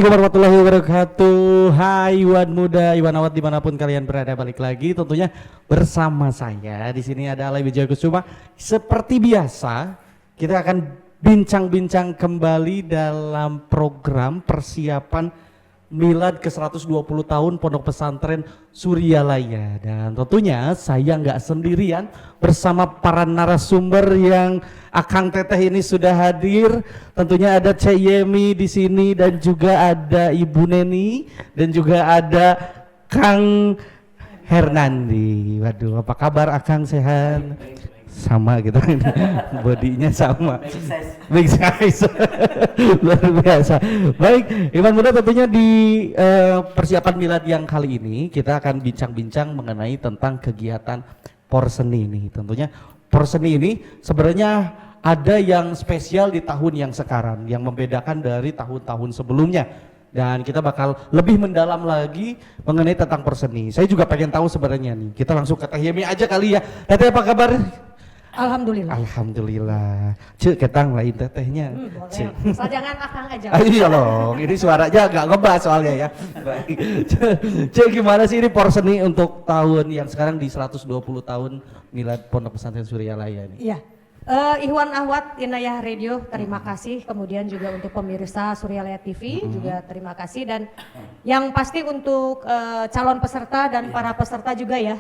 Assalamualaikum warahmatullahi wabarakatuh. Hai Iwan Muda, Iwan Awat dimanapun kalian berada, balik lagi tentunya bersama saya. Di sini ada Alay Wijaya Kusuma. Seperti biasa, kita akan bincang-bincang kembali dalam program persiapan Milad ke-120 tahun Pondok Pesantren Suryalaya. Dan tentunya saya nggak sendirian, bersama para narasumber yang Akang Teteh ini sudah hadir. Tentunya ada Cek Yemi di sini dan juga ada Ibu Neni dan juga ada Kang Hernandi. Waduh, apa kabar Akang, sehat? Sama gitu, bodinya sama, big size, luar biasa. Baik, Iwan Muda, tentunya di persiapan milad yang kali ini kita akan bincang-bincang mengenai tentang kegiatan Porseni ini. Tentunya Porseni ini sebenarnya ada yang spesial di tahun yang sekarang, yang membedakan dari tahun-tahun sebelumnya. Dan kita bakal lebih mendalam lagi mengenai tentang Porseni. Saya juga pengen tahu sebenarnya nih. Kita langsung ke Teh Yemi aja kali ya. Teteh, apa kabar? Alhamdulillah. Alhamdulillah. Cek ketang lain tetehnya. Boleh. Asal jangan Akang aja. Iya loh, ini suaranya agak ngebas soalnya ya. Baik. Cek, gimana sih ini Porseni untuk tahun yang sekarang di 120 tahun Milad Pondok Pesantren Suryalaya ini? Iya. Ikhwan Ahwat Inayah Radio, terima kasih. Kemudian juga untuk pemirsa Suryalaya TV juga terima kasih. Dan yang pasti untuk calon peserta dan para peserta juga ya,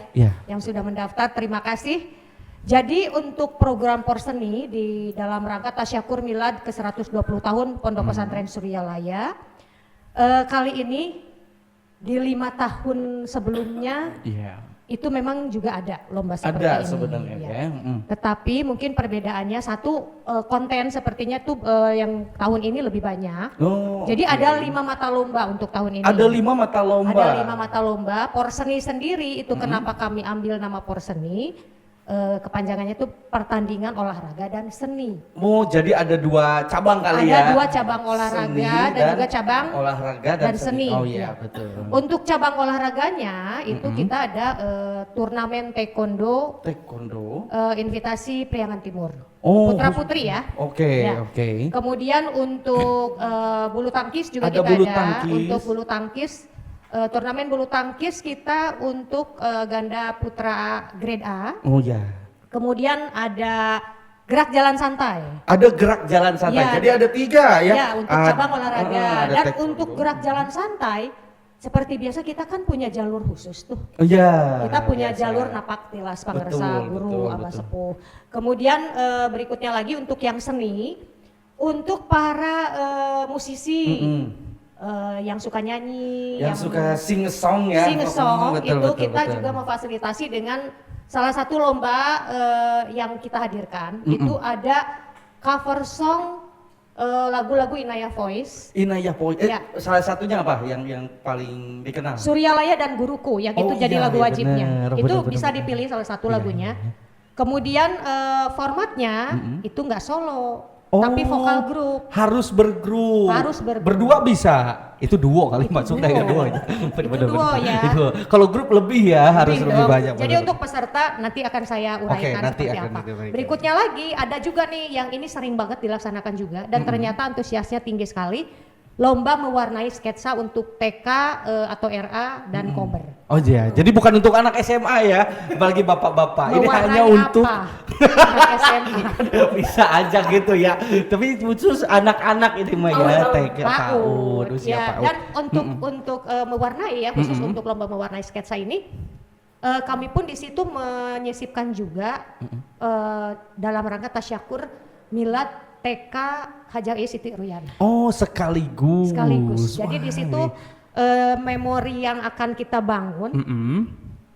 yang sudah mendaftar, terima kasih. Jadi untuk program Porseni di dalam rangka Tasyakur Milad ke-120 tahun Pondok Pesantren Suryalaya, kali ini di 5 tahun sebelumnya itu memang juga ada lomba seperti ini. Ada sebenarnya ya. Tetapi mungkin perbedaannya satu, konten sepertinya tuh yang tahun ini lebih banyak. Jadi ada 5 mata lomba untuk tahun ini. Ada 5 mata lomba. Ada 5 mata lomba. Porseni sendiri itu kenapa kami ambil nama Porseni? Kepanjangannya itu pertandingan olahraga dan seni. Oh, jadi ada 2 cabang kali ya? Ada 2 cabang olahraga dan juga cabang olahraga dan seni. Oh iya, betul. Untuk cabang olahraganya itu kita ada turnamen taekwondo. Invitasi Priangan Timur. Putra putri ya. Oke. Kemudian untuk bulu tangkis juga kita ada. Untuk bulu tangkis, turnamen bulu tangkis kita untuk ganda putra grade A. Oh ya. Kemudian ada gerak jalan santai. Ada gerak jalan santai. Ya, jadi ada 3 ya. Ya, untuk cabang olahraga. Dan untuk gerak jalan santai, seperti biasa kita kan punya jalur khusus tuh. Iya. Kita punya jalur napak tilas pangersa, guru, abah sepuh. Kemudian berikutnya lagi untuk yang seni, untuk para musisi. Yang suka nyanyi, yang suka sing song ya, itu kita juga memfasilitasi dengan salah satu lomba yang kita hadirkan. Itu ada cover song lagu-lagu Inayah Voice. Inayah Voice. Salah satunya apa yang paling dikenal? Suryalaya dan Guruku, yang itu jadi lagu wajibnya. Itu bisa dipilih salah satu lagunya. Kemudian formatnya itu nggak solo. Tapi vokal grup. Harus bergrup. Berdua bisa. Itu duo kali maksudnya ya, duo. Itu duo ya. Kalau grup lebih ya, harus lebih banyak. Jadi untuk peserta nanti akan saya uraikan seperti apa. Berikutnya lagi ada juga nih yang ini sering banget dilaksanakan juga dan ternyata antusiasnya tinggi sekali. Lomba mewarnai sketsa untuk TK atau RA dan Kober. Oh iya, jadi bukan untuk anak SMA ya, bagi bapak-bapak. Ini hanya untuk anak SMA. Bisa aja gitu ya. Tapi khusus anak-anak ini mah ya, TK, PAUD, usia PAUD. Dan untuk mewarnai ya, khusus untuk lomba mewarnai sketsa ini, kami pun di situ menyisipkan juga dalam rangka tasyakur Milad TK Hajar Siti Ruyan. Oh, sekaligus. Jadi di situ memori yang akan kita bangun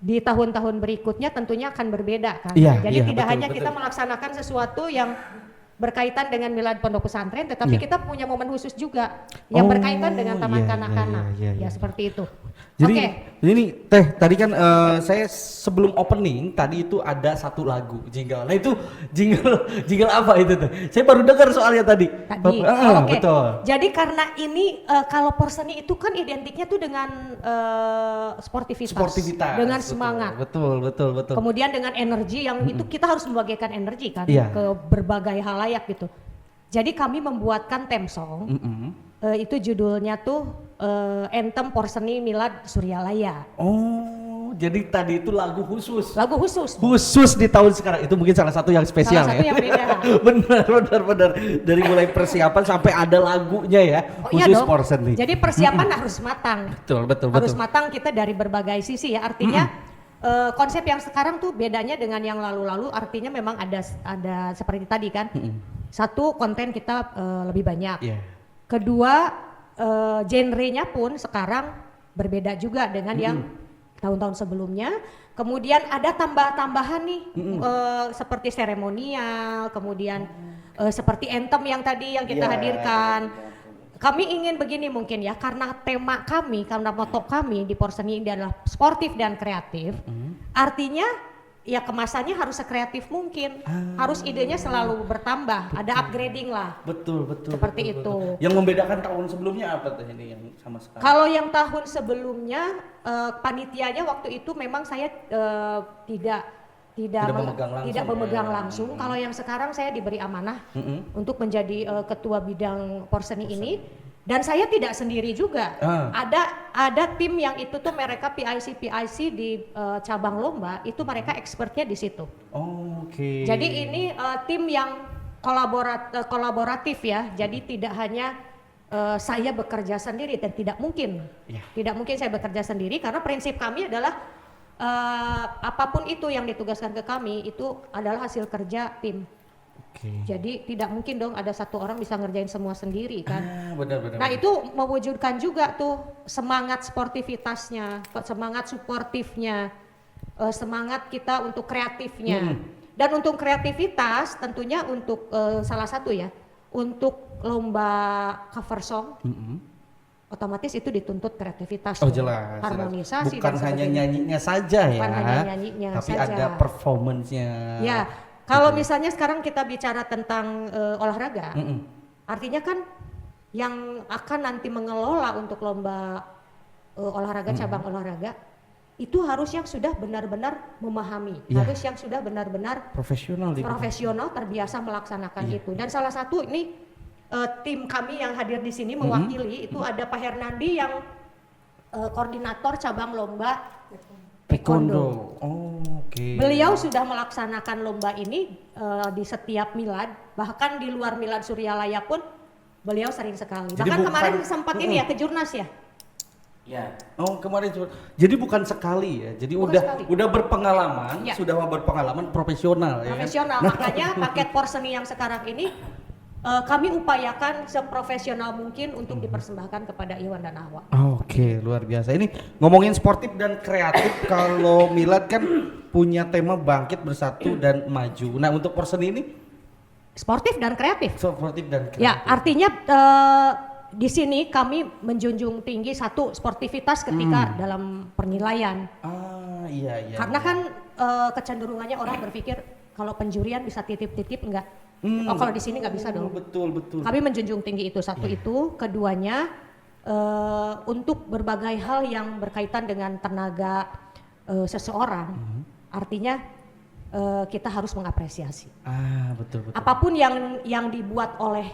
di tahun-tahun berikutnya tentunya akan berbeda kan. Jadi tidak hanya kita melaksanakan sesuatu yang berkaitan dengan Milad Pondok Pesantren, tetapi kita punya momen khusus juga yang berkaitan dengan taman kanak-kanak. Ya seperti itu. Jadi ini Teh, tadi kan saya sebelum opening tadi itu ada satu lagu jingle. Nah itu jingle apa itu Teh? Saya baru dengar soalnya tadi. Betul. Jadi karena ini kalau Porseni itu kan identiknya tuh dengan sportivitas, dengan semangat. Betul. Kemudian dengan energi yang itu kita harus membagikan energi kan ke berbagai halayak gitu. Jadi kami membuatkan theme song Itu judulnya tuh Anthem Porseni Milad Suryalaya. Oh, jadi tadi itu lagu khusus. Lagu khusus. Khusus di tahun sekarang. Itu mungkin salah satu yang spesial salah satu yang beda. benar. Dari mulai persiapan sampai ada lagunya ya. Khusus Porseni. Jadi persiapan harus matang. Betul. Harus matang kita dari berbagai sisi ya. Artinya konsep yang sekarang tuh bedanya dengan yang lalu-lalu. Artinya memang ada seperti tadi kan. Satu, konten kita lebih banyak. Yeah. Kedua, genrenya pun sekarang berbeda juga dengan yang tahun-tahun sebelumnya. Kemudian ada tambah-tambahan nih seperti seremonial, kemudian seperti anthem yang tadi yang kita hadirkan. Kami ingin begini mungkin ya, karena tema kami, karena moto kami di Porseni ini adalah sportif dan kreatif. Artinya ya kemasannya harus sekreatif mungkin, harus idenya selalu bertambah, ada upgrading lah. Betul. Seperti itu. Yang membedakan tahun sebelumnya apa tuh ini yang sama sekarang? Kalau yang tahun sebelumnya panitianya waktu itu memang saya tidak memegang langsung. Kalau yang sekarang saya diberi amanah untuk menjadi ketua bidang Porseni ini. Dan saya tidak sendiri juga. Ada tim yang itu tuh mereka PIC di cabang lomba itu mereka expertnya di situ. Oke. Jadi ini tim yang kolaboratif ya. Jadi tidak hanya saya bekerja sendiri dan tidak mungkin saya bekerja sendiri karena prinsip kami adalah apapun itu yang ditugaskan ke kami itu adalah hasil kerja tim. Jadi tidak mungkin dong ada satu orang bisa ngerjain semua sendiri kan. Benar. Nah itu mewujudkan juga tuh semangat sportivitasnya, semangat suportifnya, semangat kita untuk kreatifnya. Dan untuk kreativitas tentunya untuk salah satu ya, untuk lomba cover song, otomatis itu dituntut kreativitas. Jelas. Harmonisasi. Bukan hanya nyanyinya saja ya. Bukan hanya nyanyinya tapi saja. ada performance-nya. Ya. Kalau misalnya sekarang kita bicara tentang olahraga, artinya kan yang akan nanti mengelola untuk lomba olahraga cabang olahraga itu harus yang sudah benar-benar memahami, harus yang sudah benar-benar profesional terbiasa melaksanakan itu. Dan salah satu ini tim kami yang hadir di sini mewakili itu ada Pak Hernandi yang koordinator cabang lomba taekwondo. Beliau sudah melaksanakan lomba ini di setiap milad, bahkan di luar milad Suryalaya pun beliau sering sekali. Jadi bahkan kemarin sempat ini ya ke Jurnas ya. Ya. Kemarin jadi bukan sekali ya. Jadi udah berpengalaman, sudah berpengalaman profesional ya. Profesional. Makanya paket Porseni yang sekarang ini kami upayakan seprofesional mungkin untuk dipersembahkan kepada Iwan dan Awa. Oke, luar biasa. Ini ngomongin sportif dan kreatif, kalau Milad kan punya tema bangkit, bersatu dan maju. Nah, untuk Porseni ini sportif dan kreatif. Sportif dan kreatif. Ya, artinya di sini kami menjunjung tinggi satu sportivitas ketika dalam penilaian. Iya. Karena kan kecenderungannya orang berpikir kalau penjurian bisa titip-titip enggak. Kalau di sini nggak bisa dong. Betul. Kami menjunjung tinggi itu satu itu, keduanya untuk berbagai hal yang berkaitan dengan tenaga seseorang, artinya kita harus mengapresiasi. Betul. Apapun yang dibuat oleh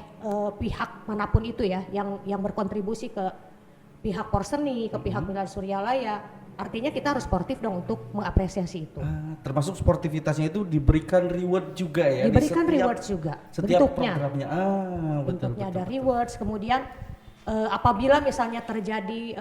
pihak manapun itu ya, yang berkontribusi ke pihak Porseni, ke pihak Milad Suryalaya. Artinya kita harus sportif dong untuk mengapresiasi itu. Termasuk sportivitasnya itu diberikan reward juga ya? Diberikan reward juga. Setiap bentuknya. Programnya. Bentuknya ada rewards. Kemudian apabila misalnya terjadi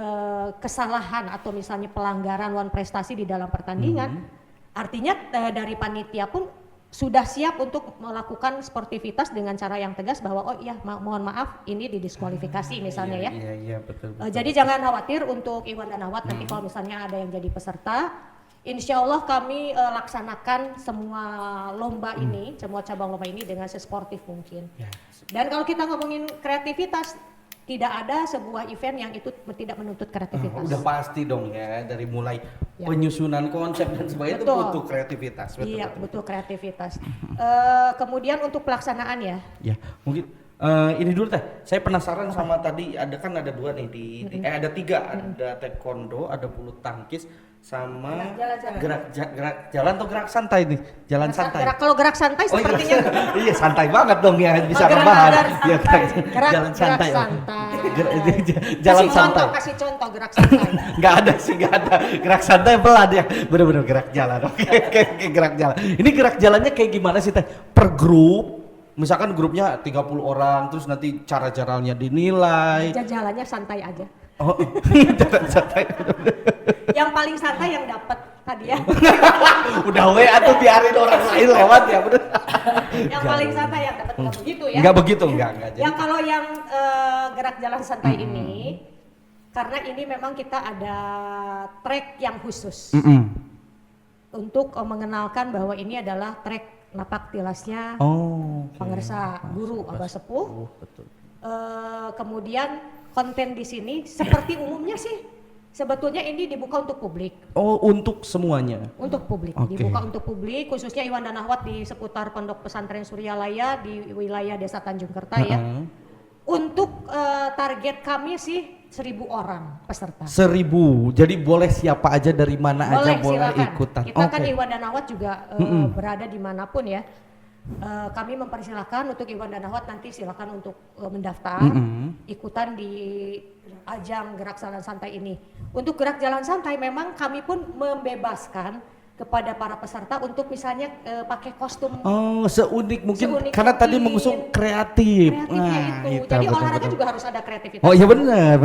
kesalahan atau misalnya pelanggaran prestasi di dalam pertandingan, artinya dari panitia pun sudah siap untuk melakukan sportivitas dengan cara yang tegas bahwa mohon maaf ini didiskualifikasi misalnya ya. Iya betul. Jadi jangan khawatir untuk Iwan dan Awat nanti kalau misalnya ada yang jadi peserta, insya Allah kami laksanakan semua lomba ini, semua cabang lomba ini dengan sesportif mungkin. Dan kalau kita ngomongin kreativitas, tidak ada sebuah event yang itu tidak menuntut kreativitas. Udah pasti dong ya, dari mulai penyusunan konsep dan sebagainya itu butuh kreativitas. Betul kreativitas. Kemudian untuk pelaksanaan ya. Ya, mungkin ini dulu teh. Saya penasaran sama tadi ada dua nih ada tiga, ada taekwondo, ada bulu tangkis, sama jalan-jalan. gerak jalan atau gerak santai nih? Jalan santai. Kalau gerak santai sepertinya iya santai banget dong ya, bisa rebahan. Iya, jalan santai. Jalan santai. Kasih contoh gerak santai. Enggak ada sih, enggak ada. Gerak santai pelan ya. Bener-bener gerak jalan. Oke, gerak jalan. Ini gerak jalannya kayak gimana sih Teh? Per grup? Misalkan grupnya 30 orang, terus nanti cara-caranya dinilai. Jalannya santai aja. Oh, jalan santai. Yang paling santai yang dapat hadiah. Udah atau biarin orang lain lewat ya, bener. Yang paling santai yang dapat enggak begitu ya? Enggak begitu, enggak. Yang kalau yang gerak jalan santai ini, karena ini memang kita ada trek yang khusus untuk mengenalkan bahwa ini adalah trek napak tilasnya pengersa guru abah sepuh. Betul. Kemudian konten di sini seperti umumnya sih sebetulnya ini dibuka untuk publik. Oh, untuk semuanya. Untuk publik, dibuka untuk publik, khususnya Iwan dan Ahwat di seputar Pondok Pesantren Suryalaya di wilayah Desa Tanjung Kerta ya. Untuk target kami sih 1.000 orang peserta. 1.000, jadi boleh siapa aja dari mana aja boleh silakan ikutan. Kita kan Iwan dan Ahwat juga berada dimanapun ya. Kami mempersilahkan untuk Iwan dan Ahwat nanti silakan untuk mendaftar ikutan di ajang gerak jalan santai ini. Untuk gerak jalan santai memang kami pun membebaskan kepada para peserta untuk misalnya pakai kostum. Oh, seunik mungkin karena tadi mengusung kreatif. Nah, itu. Jadi olahraga juga harus ada kreativitas. Oh iya benar.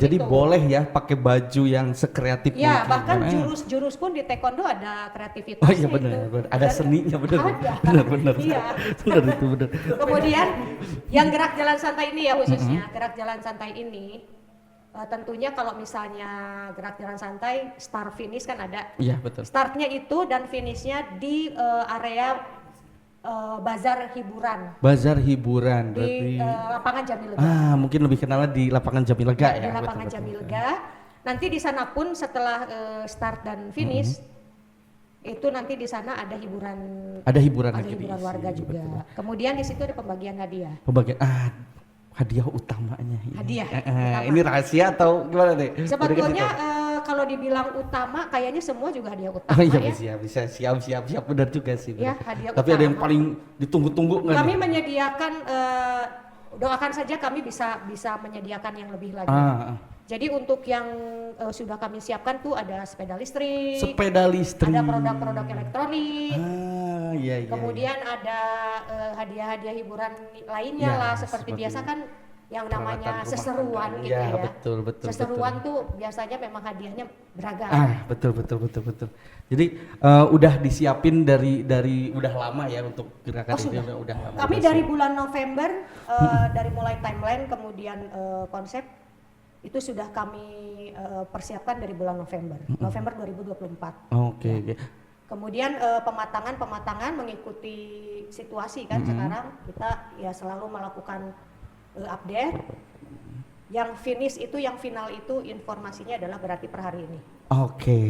Jadi boleh ya pakai baju yang sekreatif mungkin. Ya, bahkan jurus pun di taekwondo ada kreativitas. Oh iya benar. Ada seninya benar. Benar. Iya. Benar itu benar. Kemudian yang gerak jalan santai ini ya khususnya, gerak jalan santai ini tentunya kalau misalnya gerak jalan santai start finish kan ada. Iya betul. Startnya itu dan finishnya di area bazar hiburan. Bazar hiburan di lapangan Jamilega. Mungkin lebih kenalnya di lapangan Jamilega ya. Di lapangan Jamilega. Nanti di sana pun setelah start dan finish itu nanti di sana ada hiburan. Ada hiburan warga juga. Betul. Kemudian di situ ada pembagian hadiah. Hadiah utamanya. Hadiah. Ini rahasia atau gimana deh? Sebetulnya kalau dibilang utama, kayaknya semua juga hadiah utama. Bisa siap benar juga sih. Ya, hadiah tapi utama. ada yang paling ditunggu-tunggu nggak? Kami menyediakan, doakan saja kami bisa menyediakan yang lebih lagi. Jadi untuk yang sudah kami siapkan tuh ada sepeda listrik. Ada produk-produk elektronik. Iya. Kemudian ada hadiah-hadiah hiburan lainnya lah seperti biasa kan yang namanya seseruan gitu ya. Betul. Seseruan tuh biasanya memang hadiahnya beragam. Betul. Jadi udah disiapin dari udah lama ya untuk gerakan ini udah lama. Kami dari bulan November dari mulai timeline kemudian konsep itu sudah kami persiapkan dari bulan November 2024. Oke. Kemudian pematangan mengikuti situasi kan sekarang kita ya selalu melakukan update. Yang finish itu, yang final itu informasinya adalah berarti per hari ini. Oke.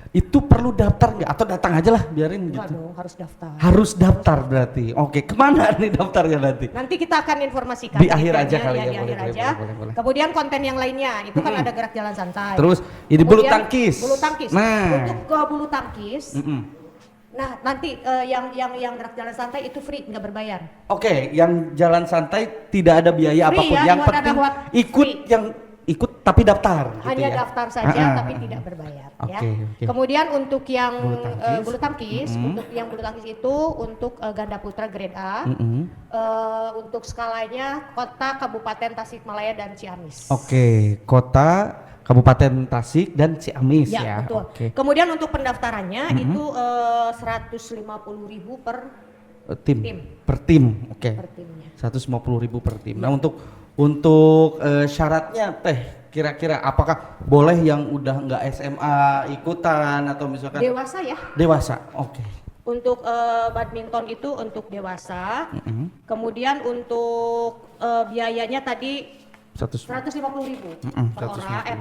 Itu perlu daftar nggak atau datang aja lah biarin Enggak gitu? dong, harus daftar. Harus daftar berarti. Oke, kemana nih daftarnya nanti? Nanti kita akan informasikan. Di akhir aja kali ya. Di akhir aja. Boleh. Kemudian konten yang lainnya itu kan ada gerak jalan santai. Terus ini bulu tangkis. Nah, untuk ke bulu tangkis. Nah, nanti yang gerak jalan santai itu free, nggak berbayar. Oke, yang jalan santai tidak ada biaya free apapun. Ya, yang penting ikut tapi daftar. Hanya gitu ya? daftar saja tapi tidak berbayar. Okay. Kemudian untuk yang bulu tangkis, untuk yang bulu tangkis itu untuk ganda putra grade A, untuk skalanya kota, kabupaten Tasikmalaya dan Ciamis. Oke, kota, Kabupaten Tasik dan Ciamis ya. Betul. Okay. Kemudian untuk pendaftarannya itu 150.000 per tim. Per tim, oke. Per timnya. 150.000 per tim. Nah untuk syaratnya Teh, kira-kira apakah boleh yang udah nggak SMA ikutan atau misalkan? Dewasa ya. Dewasa, oke. Untuk badminton itu untuk dewasa. Kemudian untuk biayanya tadi 150.000 per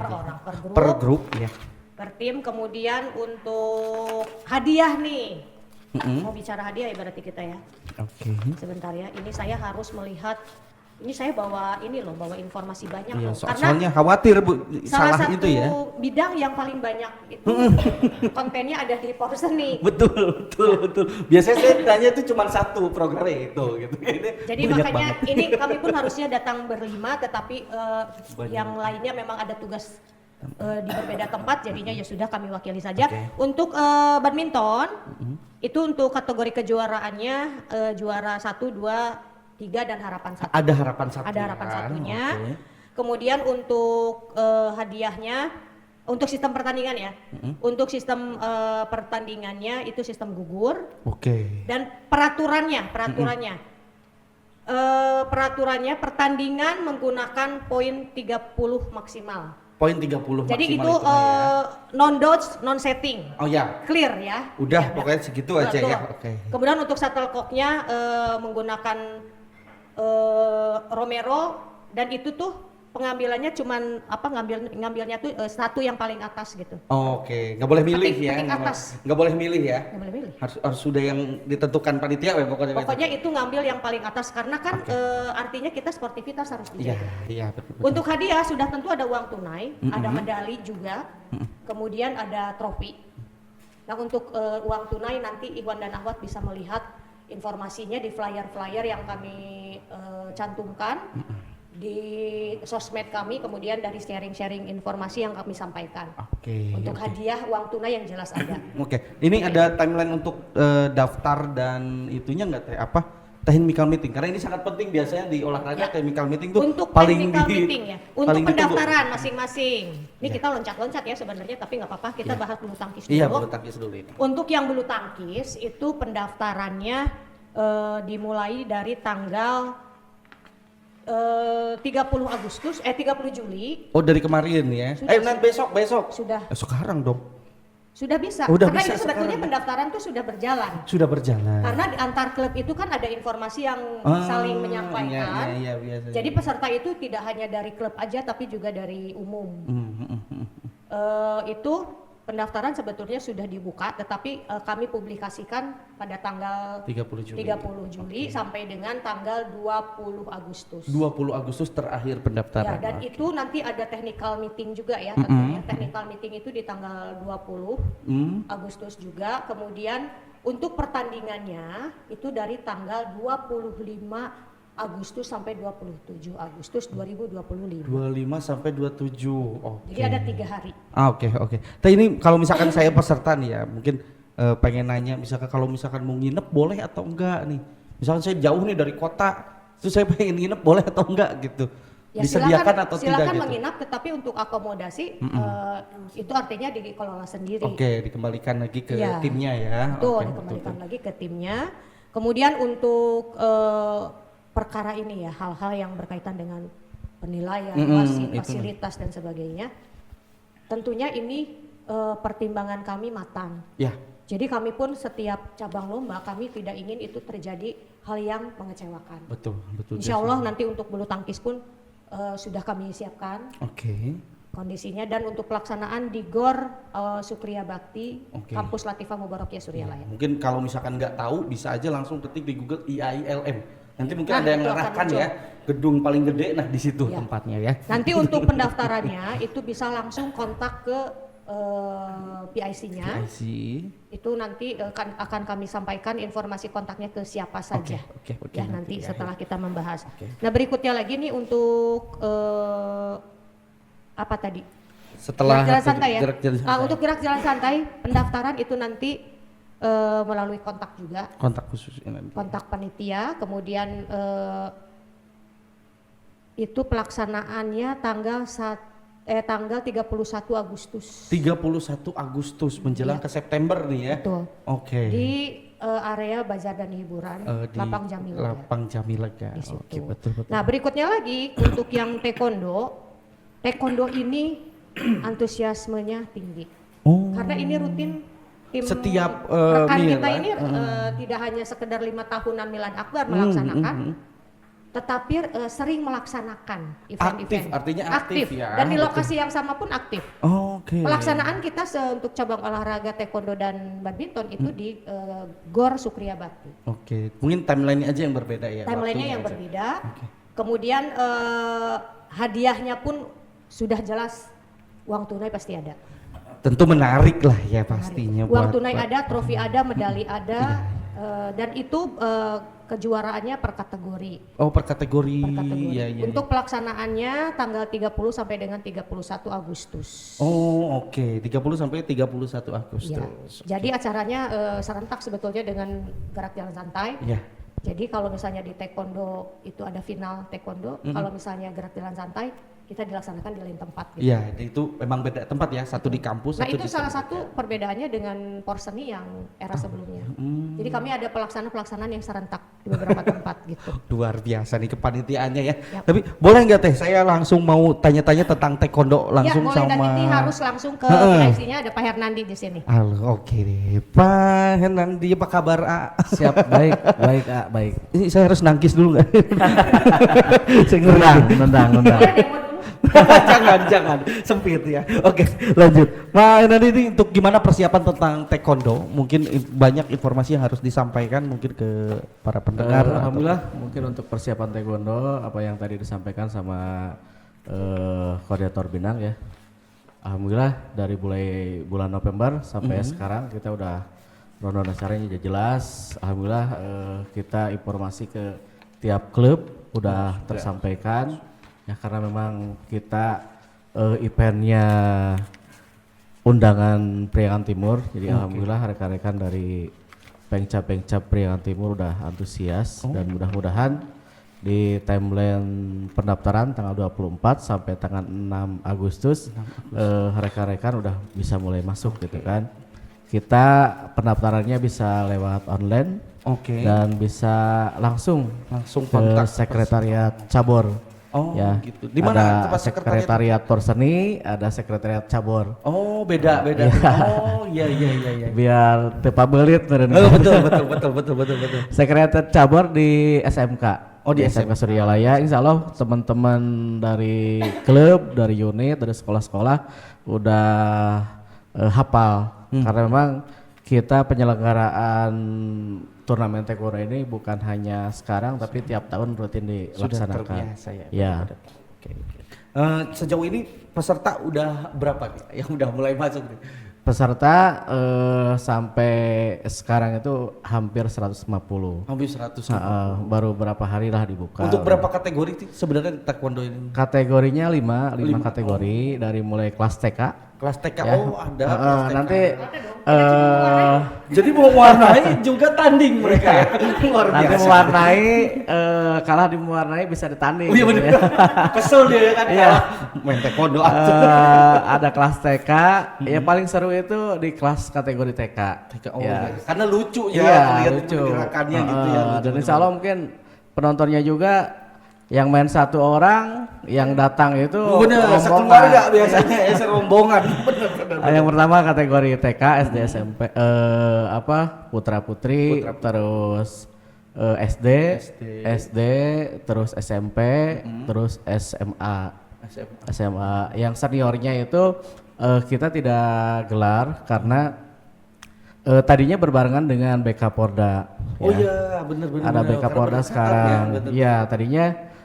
orang, per grup ya. Per tim. Kemudian untuk hadiah nih, mau bicara hadiah ya berarti kita ya. Oke. Sebentar ya, ini saya harus melihat Ini saya bawa informasi banyak iya, loh. Karena soalnya khawatir Bu, salah satu itu ya. bidang yang paling banyak itu kontennya ada di Porseni. Betul. Biasanya saya tanya itu cuma satu programnya itu gitu. Jadi makanya ini kami pun harusnya datang berlima, tetapi yang lainnya memang ada tugas di berbeda tempat, jadinya ya sudah kami wakili saja. Okay. Untuk badminton itu untuk kategori kejuaraannya juara 1, 2, 3 dan harapan 1. Ada harapan 1. Ada harapan satunya. Okay. Kemudian untuk hadiahnya untuk sistem pertandingan ya. Untuk sistem pertandingannya itu sistem gugur. Oke. Okay. Dan peraturannya pertandingan menggunakan poin 30 maksimal. Poin 30 jadi maksimal itu non dodge, non setting. Oh ya. Clear ya. Udah ya, pokoknya segitu aja ya. Oke. Kemudian untuk shuttlecocknya menggunakan Romero, dan itu tuh pengambilannya cuman ngambilnya tuh satu yang paling atas gitu. Oke. Nggak boleh milih ya. Nggak boleh milih ya. Nggak boleh milih. Harus sudah yang ditentukan panitia ya pokoknya. Pokoknya itu ngambil yang paling atas karena kan artinya kita sportivitas harus dijaga. Iya betul. Untuk hadiah sudah tentu ada uang tunai, ada medali juga, kemudian ada trofi. Nah untuk uang tunai nanti Iwan dan Ahwat bisa melihat informasinya di flyer-flyer yang kami cantumkan di sosmed kami, kemudian dari sharing-sharing informasi yang kami sampaikan. Untuk hadiah uang tunai yang jelas ada. Ini ada timeline untuk daftar dan itunya nggak teh apa? Technical meeting, karena ini sangat penting biasanya di olahraga. Technical meeting tuh untuk paling meeting ya. Untuk pendaftaran masing-masing. Ini kita loncat-loncat ya sebenarnya, tapi nggak apa-apa, kita bahas bulu tangkis dulu. Iya, bulu tangkis dulu ini. Untuk yang bulu tangkis itu pendaftarannya dimulai dari tanggal 30 Juli. Oh, dari kemarin ya. Nanti besok. Sudah. Sekarang dong. Sudah bisa. Karena bisa itu sebetulnya pendaftaran tuh sudah berjalan. Karena di antar klub itu kan ada informasi yang saling menyampaikan. Iya, jadi peserta itu tidak hanya dari klub aja tapi juga dari umum. Itu pendaftaran sebetulnya sudah dibuka, tetapi kami publikasikan pada tanggal 30 Juli sampai dengan tanggal 20 Agustus. 20 Agustus terakhir pendaftaran. Ya, dan itu nanti ada technical meeting juga ya tentunya. Technical meeting itu di tanggal 20 Agustus juga. Kemudian untuk pertandingannya itu dari tanggal 25 Agustus sampai 27 Agustus 2025. 25 sampai 27. Jadi ada 3 hari. Oke. Tapi ini kalau misalkan saya peserta nih ya, mungkin pengen nanya, misalkan kalau misalkan mau nginep boleh atau enggak nih? Misalkan saya jauh nih dari kota, terus saya pengen nginep boleh atau enggak gitu? Ya, disediakan atau tidak gitu? Silakan menginap, tetapi untuk akomodasi itu artinya dikelola sendiri. Oke, dikembalikan lagi ke timnya ya. Betul, dikembalikan lagi ke timnya. Kemudian untuk perkara ini ya, hal-hal yang berkaitan dengan penilaian, wasit, fasilitas dan sebagainya. Tentunya ini pertimbangan kami matang. Ya. Jadi kami pun setiap cabang lomba kami tidak ingin itu terjadi hal yang mengecewakan. Betul. Insya Allah nanti untuk bulu tangkis pun sudah kami siapkan. Kondisinya, dan untuk pelaksanaan di GOR Sukriya Bakti, Kampus Latifah Mubarakiyah Suryalaya. Mungkin kalau misalkan nggak tahu bisa aja langsung ketik di Google IAILM. Nanti mungkin ada yang ngerahkan ya, gedung paling gede, di situ tempatnya ya. Nanti untuk pendaftarannya itu bisa langsung kontak ke PIC-nya. Itu nanti akan kami sampaikan informasi kontaknya ke siapa saja. Nanti setelah kita membahas. Nah berikutnya lagi nih untuk apa tadi? Setelah gerak jalan santai ya. Untuk gerak jalan santai pendaftaran itu nanti melalui kontak juga. Kontak khusus. Kontak panitia, kemudian itu pelaksanaannya tanggal 31 Agustus. 31 Agustus menjelang ke September nih ya. Betul. Di area bazar dan hiburan Lapang Jamilega. Lapang Jamilega. Betul. Nah, berikutnya lagi untuk yang taekwondo ini antusiasmenya tinggi. Karena ini rutin tim setiap rekan kita ini tidak hanya sekedar 5 tahunan Milan Akbar melaksanakan, tetapi sering melaksanakan event-event. Artinya aktif ya. Dan di lokasi yang sama pun aktif. Pelaksanaan kita untuk cabang olahraga taekwondo dan badminton itu di GOR Sukriya Bakti. Mungkin timeline-nya aja yang berbeda ya. Timeline-nya yang berbeda. Kemudian hadiahnya pun sudah jelas, uang tunai pasti ada. Tentu menarik lah ya pastinya. Uang tunai ada, trofi ada, medali ada, dan itu kejuaraannya per kategori. Oh, per kategori. Ya. Untuk pelaksanaannya tanggal 30 sampai dengan 31 Agustus. Oh, oke. 30 sampai 31 Agustus. Ya. Jadi acaranya serentak sebetulnya dengan gerak jalan santai. Ya. Jadi kalau misalnya di taekwondo itu ada final taekwondo, kalau misalnya gerak jalan santai kita dilaksanakan di lain tempat. Gitu. Iya, itu memang beda tempat ya, satu di kampus. Nah satu itu salah satu perbedaannya dengan porseni yang era sebelumnya. Jadi kami ada pelaksanaan yang serentak di beberapa tempat gitu. Luar biasa nih kepanitiaannya ya. Yap. Tapi boleh nggak Teh, saya langsung mau tanya-tanya tentang taekwondo langsung ya, boleh, sama. Dan ini harus langsung ke direksinya, ada Pak Hernandi di sini. Halo, oke deh. Pak Hernandi, apa kabar A? Siap, baik, baik A, baik. Ini saya harus nangkis dulu nggak? Saya Nendang. jangan sempit ya. Oke, lanjut. Nah, nanti ini untuk gimana persiapan tentang taekwondo? Mungkin banyak informasi yang harus disampaikan mungkin ke para pendengar. Alhamdulillah, mungkin untuk persiapan taekwondo apa yang tadi disampaikan sama koordinator Binang ya. Alhamdulillah dari mulai bulan November sampai sekarang kita udah rundown acaranya jelas. Alhamdulillah kita informasi ke tiap klub udah tersampaikan. Ya karena memang kita eventnya undangan Priangan Timur, jadi alhamdulillah rekan-rekan dari Pengcap Priangan Timur udah antusias dan mudah-mudahan di timeline pendaftaran tanggal 24 sampai tanggal 6 Agustus rekan-rekan udah bisa mulai masuk gitu kan. Kita pendaftarannya bisa lewat online dan bisa langsung ke sekretariat cabur. Oh ya, gitu. Di mana ada sekretariat porseni, ada sekretariat cabur. Oh, beda. Ya. Oh, iya. Biar tepa belit Oh, betul. Sekretariat cabur di SMK. Oh, di SMK Suryalaya. Insya Allah teman-teman dari klub, dari unit, dari sekolah-sekolah udah hafal. Karena memang kita penyelenggaraan turnamen taekwondo ini bukan hanya sekarang tapi tiap tahun rutin dilaksanakan. Sudah terbiasa ya. Ya. Oke. Sejauh ini peserta udah berapa yang udah mulai masuk? Peserta sampai sekarang itu hampir 150. Hampir 100. Baru berapa hari lah dibuka. Untuk berapa kategori sih sebenarnya taekwondo ini? Kategorinya 5 kategori dari mulai kelas TK. Kelas TK Ya. ada. Nanti jadi mewarnai juga tanding mereka ya. Luar biasa. nanti mewarnai kalah di mewarnai bisa ditanding. Iya benar. Gitu ya. Kesel dia ya kan. Iya. Main taekwondo Ada kelas TK, ya paling seru itu di kelas kategori TK. Oh, ya. Karena lucu ya, Iya, lihat lucu. gerakannya gitu ya. Dan insya Allah mungkin penontonnya juga yang main satu orang, yang datang itu bener, sekeluarga biasanya ya, serombongan. Bener. Yang pertama kategori TK, SD, SMP, putra putri, terus SD, terus SMP, terus SMA. Yang seniornya itu kita tidak gelar karena tadinya berbarengan dengan BK Porda. Oh iya, benar. Ada BK Porda sekarang. Iya, tadinya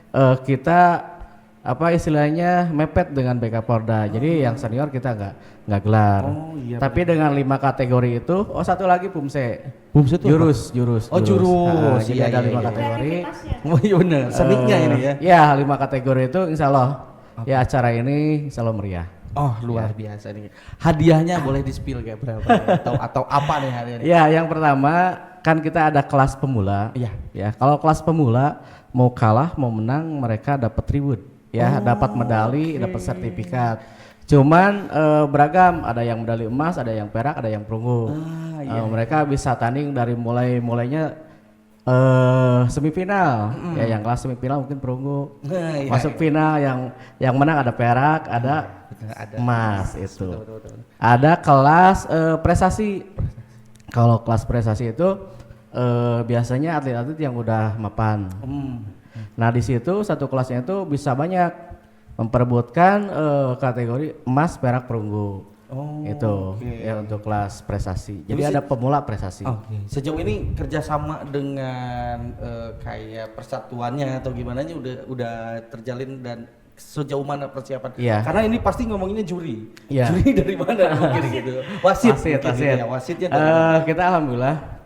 kita istilahnya mepet dengan BK Porda. Jadi yang senior kita nggak gelar. Oh iya. Tapi dengan 5 kategori itu, satu lagi Pumse. Pumse itu jurus. Oh, jurus. Jadi ada 5 iya. kategori. Oh iya benar. Seniknya ini ya. Ya, 5 kategori itu insya Allah. Ya acara ini insya Allah meriah. Oh luar biasa nih. Hadiahnya boleh di-spill kayak berapa atau apa nih hadiahnya? Ya, yang pertama kan kita ada kelas pemula. Iya. Ya, kalau kelas pemula mau kalah mau menang mereka dapat reward. Ya, dapat medali, dapat sertifikat. Cuman beragam, ada yang medali emas, ada yang perak, ada yang perunggu. Mereka bisa tanding dari mulainya semifinal. Ya, yang kelas semifinal mungkin perunggu. Masuk final yang menang ada perak, ada emas itu. Betul. Ada kelas prestasi. Kalau kelas prestasi itu biasanya atlet-atlet yang udah mapan. Nah di situ satu kelasnya itu bisa banyak memperebutkan kategori emas, perak, perunggu. Itu ya untuk kelas prestasi. Jadi ada pemula prestasi. Sejauh ini kerjasama dengan kayak persatuannya atau gimana udah terjalin dan sejauh mana persiapan? Karena ini pasti ngomonginnya juri. Juri dari mana mungkin gitu. Wasit. Ya, wasitnya. Kita alhamdulillah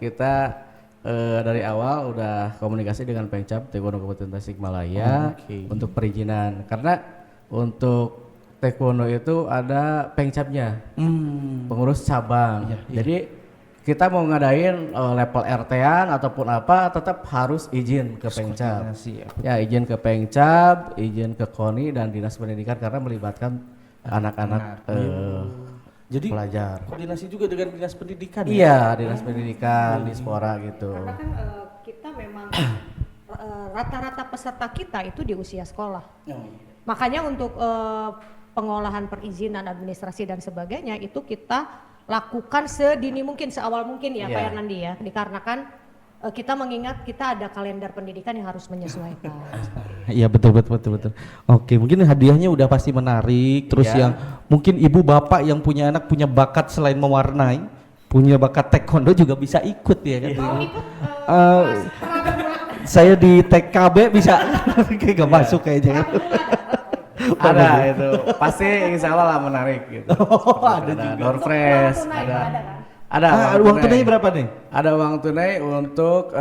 dari awal udah komunikasi dengan Pengcap Taekwondo Kabupaten Tasikmalaya untuk perizinan. Karena untuk Taekwondo itu ada pengcapnya, pengurus cabang. Jadi kita mau ngadain level RT-an ataupun apa, tetap harus izin ke Pengcap. Ya, izin ke Pengcap, izin ke KONI dan Dinas Pendidikan karena melibatkan anak-anak jadi pelajar. Koordinasi juga dengan Dinas Pendidikan. Iya, Dinas Pendidikan, Dispora gitu. Karena kan kita memang rata-rata peserta kita itu di usia sekolah. Makanya untuk pengolahan perizinan administrasi dan sebagainya itu kita lakukan sedini mungkin, seawal mungkin ya Pak Hernandi ya, dikarenakan kita mengingat kita ada kalender pendidikan yang harus menyesuaikan. Iya betul. Oke, mungkin hadiahnya udah pasti menarik. Terus yang mungkin ibu bapak yang punya anak punya bakat selain mewarnai, punya bakat taekwondo juga bisa ikut ya kan? Mau ikut? Saya di TKB bisa, kayak gak masuk kayaknya. Ada itu pasti insya Allah lah menarik gitu. Ada juga. Door fresh, ada uang tunai berapa nih? Ada uang tunai untuk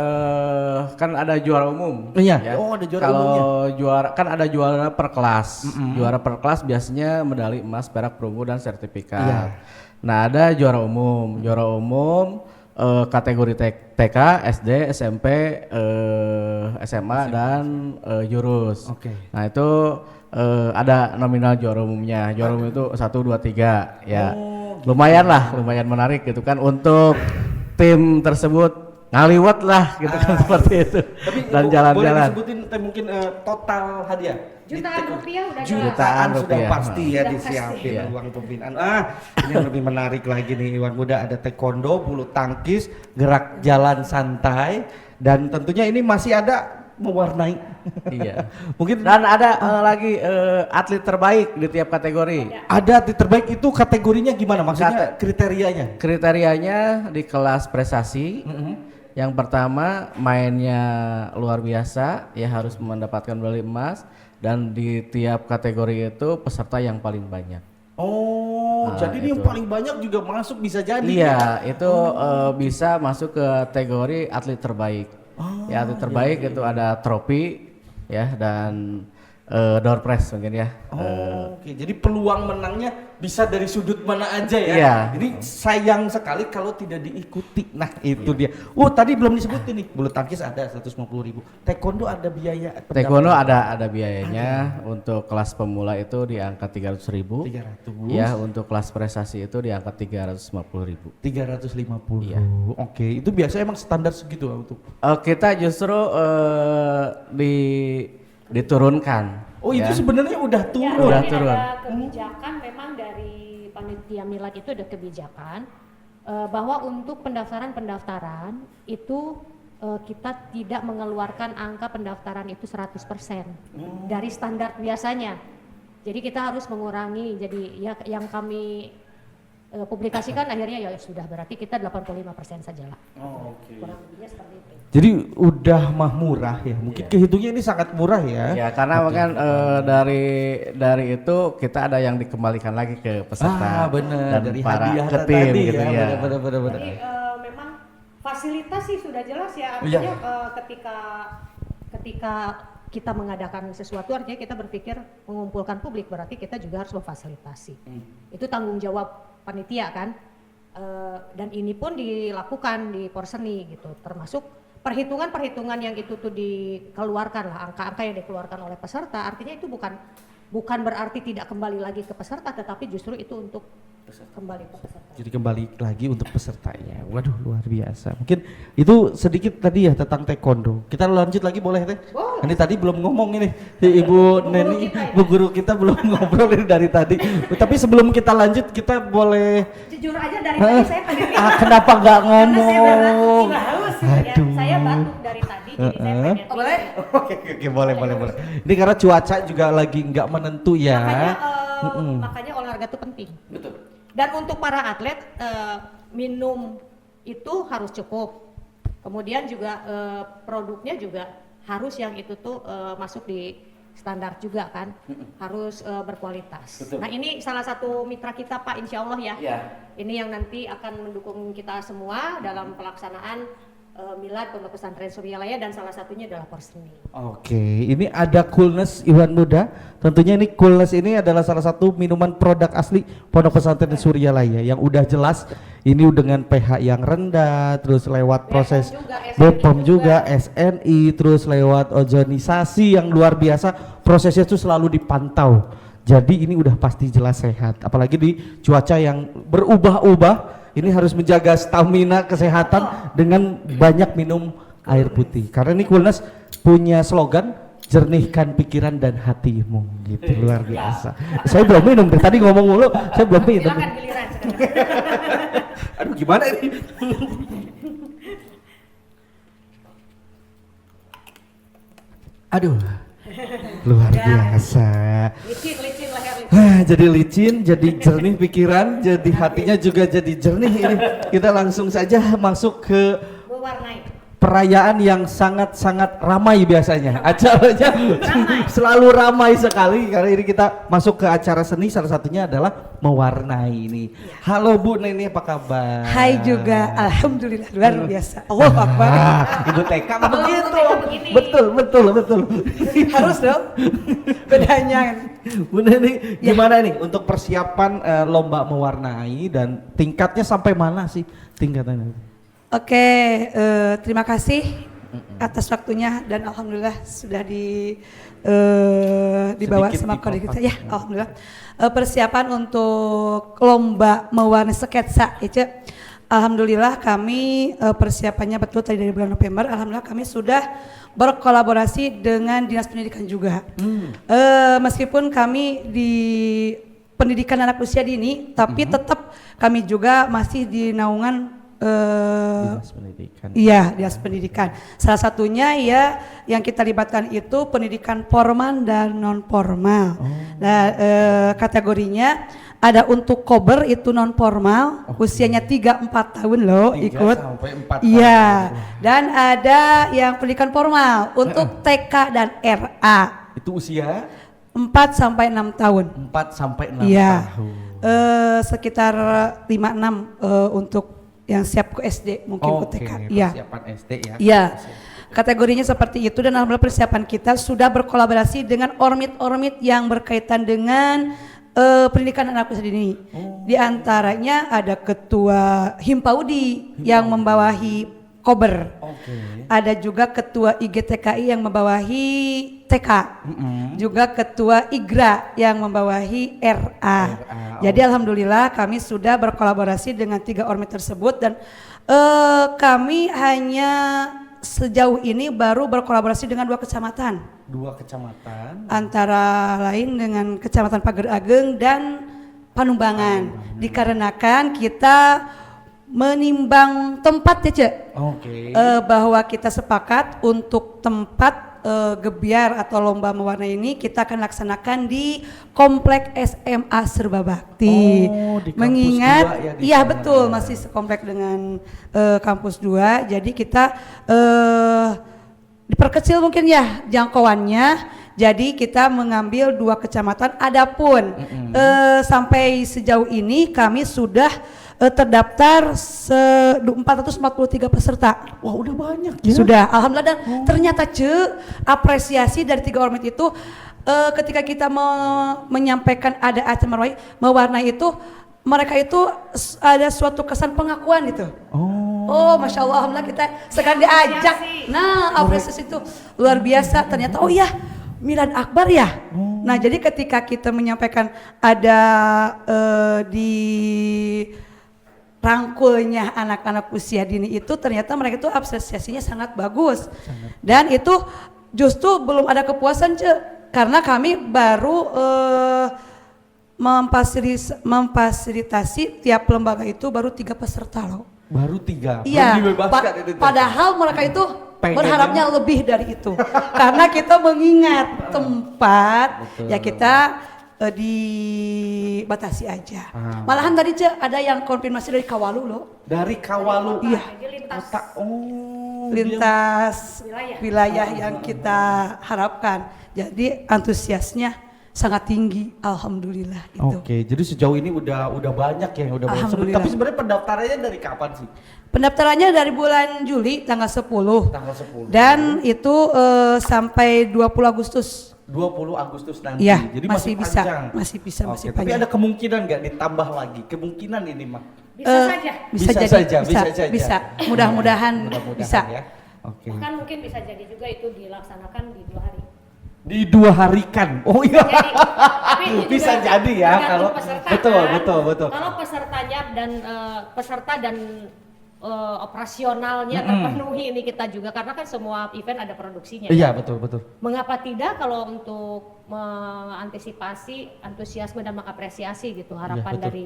kan ada juara umum. Iya. Ya. Ada juara Kalau umumnya. juara kan ada juara per kelas. Juara per kelas biasanya medali emas, perak, perunggu dan sertifikat. Nah ada juara umum. Juara umum kategori TK, SD, SMP, SMA dan jurus. Nah itu ada nominal juara umumnya. Juara umum itu 1, 2, 3 ya. Lumayan menarik gitu kan untuk tim tersebut ngaliwat lah gitu kan seperti itu. Tapi dan jalan-jalan. Boleh disebutin mungkin total hadiah? Jutaan rupiah udah jutaan sudah pasti ya disiapin uang pembinaan. Ini yang lebih menarik lagi nih Iwan Muda, ada taekwondo, bulu tangkis, gerak jalan santai dan tentunya ini masih ada mewarnai. Iya. Mungkin dan ada lagi atlet terbaik di tiap kategori. Ada atlet terbaik itu kategorinya gimana? Maksudnya kriterianya? Kriterianya di kelas prestasi. Yang pertama mainnya luar biasa, ya harus mendapatkan medali emas dan di tiap kategori itu peserta yang paling banyak. Jadi ini yang paling banyak juga masuk bisa jadi. Iya, itu bisa masuk ke kategori atlet terbaik. Ya atlet terbaik itu ada trofi ya dan door prize mungkin ya. Jadi peluang menangnya bisa dari sudut mana aja ya. Iya. Jadi sayang sekali kalau tidak diikuti. Nah itu dia. Tadi belum disebutin nih. Bulu tangkis ada 150.000. Taekwondo ada biaya. Taekwondo ada biayanya. Untuk kelas pemula itu di angka 300.000. 300. Ya untuk kelas prestasi itu di angka 350.000. 350. Iya. Oke, itu biasa emang standar segitu untuk. Kita justru diturunkan. Itu sebenarnya udah turun. Ya, udah turun. Ada kebijakan memang dari panitia milad itu ada kebijakan bahwa untuk pendaftaran itu kita tidak mengeluarkan angka pendaftaran itu 100% dari standar biasanya. Jadi kita harus mengurangi. Jadi ya yang kami publikasikan akhirnya ya sudah berarti kita 85% saja lah. Kurang lebihnya seperti itu. Jadi udah murah ya. Mungkin kehitungnya ini sangat murah ya. Ya karena kan dari itu kita ada yang dikembalikan lagi ke peserta. Benar. Dan dari para hadiah ke tim tadi gitu ya. Benar. Jadi memang fasilitas sih sudah jelas ya. Artinya ketika kita mengadakan sesuatu artinya kita berpikir mengumpulkan publik berarti kita juga harus memfasilitasi. Itu tanggung jawab panitia kan. Dan ini pun dilakukan di Porseni gitu, termasuk perhitungan yang itu tuh dikeluarkan lah, angka-angka yang dikeluarkan oleh peserta, artinya itu bukan berarti tidak kembali lagi ke peserta, tetapi justru itu untuk kembali ke peserta. Jadi kembali lagi untuk pesertanya. Waduh, luar biasa. Mungkin itu sedikit tadi ya tentang taekwondo. Kita lanjut lagi boleh Teh? Boleh. Ini tadi belum ngomong ini. Ibu Neni, Bu Guru kita belum ngobrol ini dari tadi. Tapi sebelum kita lanjut kita boleh jujur aja dari tadi saya pengen kenapa nggak ngomong? Saya batuk dari tadi jadi saya pengen. Boleh? Oke, boleh. Ini karena cuaca juga lagi nggak menentu ya. Makanya olahraga itu penting. Betul. Dan untuk para atlet minum itu harus cukup. Kemudian juga produknya juga harus yang itu tuh masuk di standar juga kan, harus berkualitas. Betul. Nah ini salah satu mitra kita Pak, insya Allah ya. Ya. Ini yang nanti akan mendukung kita semua dalam pelaksanaan milad Pondok Pesantren Suryalaya dan salah satunya adalah Porseni. Oke, ini ada Coolness Iwan Muda. Tentunya ini Coolness ini adalah salah satu minuman produk asli Pondok Pesantren Suryalaya yang udah jelas ini dengan pH yang rendah, terus lewat proses BPOM juga, SNI, terus lewat ozonisasi yang luar biasa. Prosesnya itu selalu dipantau. Jadi ini udah pasti jelas sehat. Apalagi di cuaca yang berubah-ubah. Ini harus menjaga stamina kesehatan dengan banyak minum air putih. Karena ini Coolness punya slogan jernihkan pikiran dan hatimu gitu, luar biasa. Saya belum minum dari tadi ngomong mulu, saya belum minum. Silakan giliran sekarang. Aduh gimana ini? Aduh. Luar biasa. Licin leher licin. Jadi licin, jadi jernih pikiran, jadi hatinya juga jadi jernih ini. Kita langsung saja masuk ke Mewarnai. perayaan yang sangat-sangat ramai biasanya. Acaranya selalu ramai sekali karena ini kita masuk ke acara seni, salah satunya adalah mewarnai ini. Halo Bu Neni, apa kabar? Hai juga, alhamdulillah luar biasa. Allahu Akbar. Ibu TK mah Kalau begitu. ibu TK begini. Betul. Harus dong. Bedanya. Bu Neni, gimana nih untuk persiapan lomba mewarnai dan tingkatnya sampai mana sih tingkatannya? Oke, terima kasih atas waktunya dan alhamdulillah sudah dibawa Sedikit sama kolega kita. dipapak. Ya, alhamdulillah. Persiapan untuk lomba mewarnai sketsa itu alhamdulillah kami persiapannya betul tadi dari bulan November. Alhamdulillah kami sudah berkolaborasi dengan Dinas Pendidikan juga. Meskipun kami di pendidikan anak usia dini, tapi tetap kami juga masih di naungan Dinas Pendidikan. Iya, Dinas Pendidikan. Salah satunya ya yang kita libatkan itu pendidikan formal dan non formal. Nah, kategorinya ada untuk kober itu non formal, usianya 3-4 tahun loh 3 ikut. sampai 4 Iya. tahun. Dan ada yang pendidikan formal untuk TK dan RA Itu usia 4 sampai 6 tahun. 4 sampai 6 Iya. tahun. Sekitar 5-6 untuk yang siap ke SD mungkin ke TK. Iya. Persiapan SD ya. Iya. Kategorinya seperti itu dan alhamdulillah persiapan kita sudah berkolaborasi dengan ormit-ormit yang berkaitan dengan pendidikan anak usia dini. Di antaranya ada ketua Himpaudi yang membawahi Kober. Ada juga ketua IGTKI yang membawahi TK. Juga ketua IGRA yang membawahi RA. Jadi alhamdulillah kami sudah berkolaborasi dengan 3 ormit tersebut dan kami hanya sejauh ini baru berkolaborasi dengan 2 kecamatan. 2 kecamatan. Antara lain dengan Kecamatan Pager Ageng dan Panumbangan. Dikarenakan kita menimbang tempat ya Cek. Bahwa kita sepakat untuk tempat gebiar atau lomba mewarnai ini kita akan laksanakan di Komplek SMA Serba Bakti. Di kampus Mengingat 2 ya, di iya sana. betul masih sekomplek dengan kampus 2. Jadi kita diperkecil mungkin ya jangkauannya. Jadi kita mengambil 2 kecamatan. Adapun sampai sejauh ini kami sudah terdaftar 443 peserta. Wah, udah banyak ya. Sudah, alhamdulillah dan ternyata apresiasi dari 3 ormit itu ketika kita menyampaikan ada acara mewarnai itu, mereka itu ada suatu kesan pengakuan gitu. Oh, masya Allah, alhamdulillah kita sekarang diajak. Nah, apresiasi itu luar biasa. Ternyata, oh iya, Milad Akbar ya. Nah, jadi ketika kita menyampaikan ada di rangkulnya anak-anak usia dini itu ternyata mereka itu apresiasinya sangat bagus. Dan itu justru belum ada kepuasan karena kami baru memfasilitasi tiap lembaga itu baru 3 peserta loh. Baru 3. Iya. Padahal mereka itu berharapnya lebih dari itu. Karena kita mengingat tempat. Betul. Ya kita dibatasi aja. Malahan tadi ada yang konfirmasi dari Kawalu loh. Dari Kawalu. Iya. Lintas wilayah yang kita harapkan. Jadi antusiasnya sangat tinggi, alhamdulillah itu. Oke, jadi sejauh ini udah banyak ya, udah banyak. Alhamdulillah. Tapi sebenarnya pendaftarannya dari kapan sih? Pendaftarannya dari bulan Juli tanggal 10. Tanggal 10. Dan itu sampai 20 Agustus. 20 Agustus nanti. Iya, Jadi masih bisa, panjang. masih bisa, Oke, masih tapi panjang. ada kemungkinan nggak ditambah lagi? Kemungkinan ini mah. bisa saja. Bisa Bisa jadi, saja, bisa, bisa saja. bisa. Mudah-mudahan bisa. ya. Oke. Bahkan mungkin bisa jadi juga itu dilaksanakan di 2 hari. Di 2 hari kan? Oh iya. Jadi, tapi itu Bisa juga jadi ya tergantung kalau peserta, betul, kan? betul. Kalau pesertanya dan peserta dan operasionalnya terpenuhi ini kita juga, karena kan semua event ada produksinya. Iya, betul. Mengapa tidak kalau untuk mengantisipasi antusiasme dan mengapresiasi gitu harapan betul. dari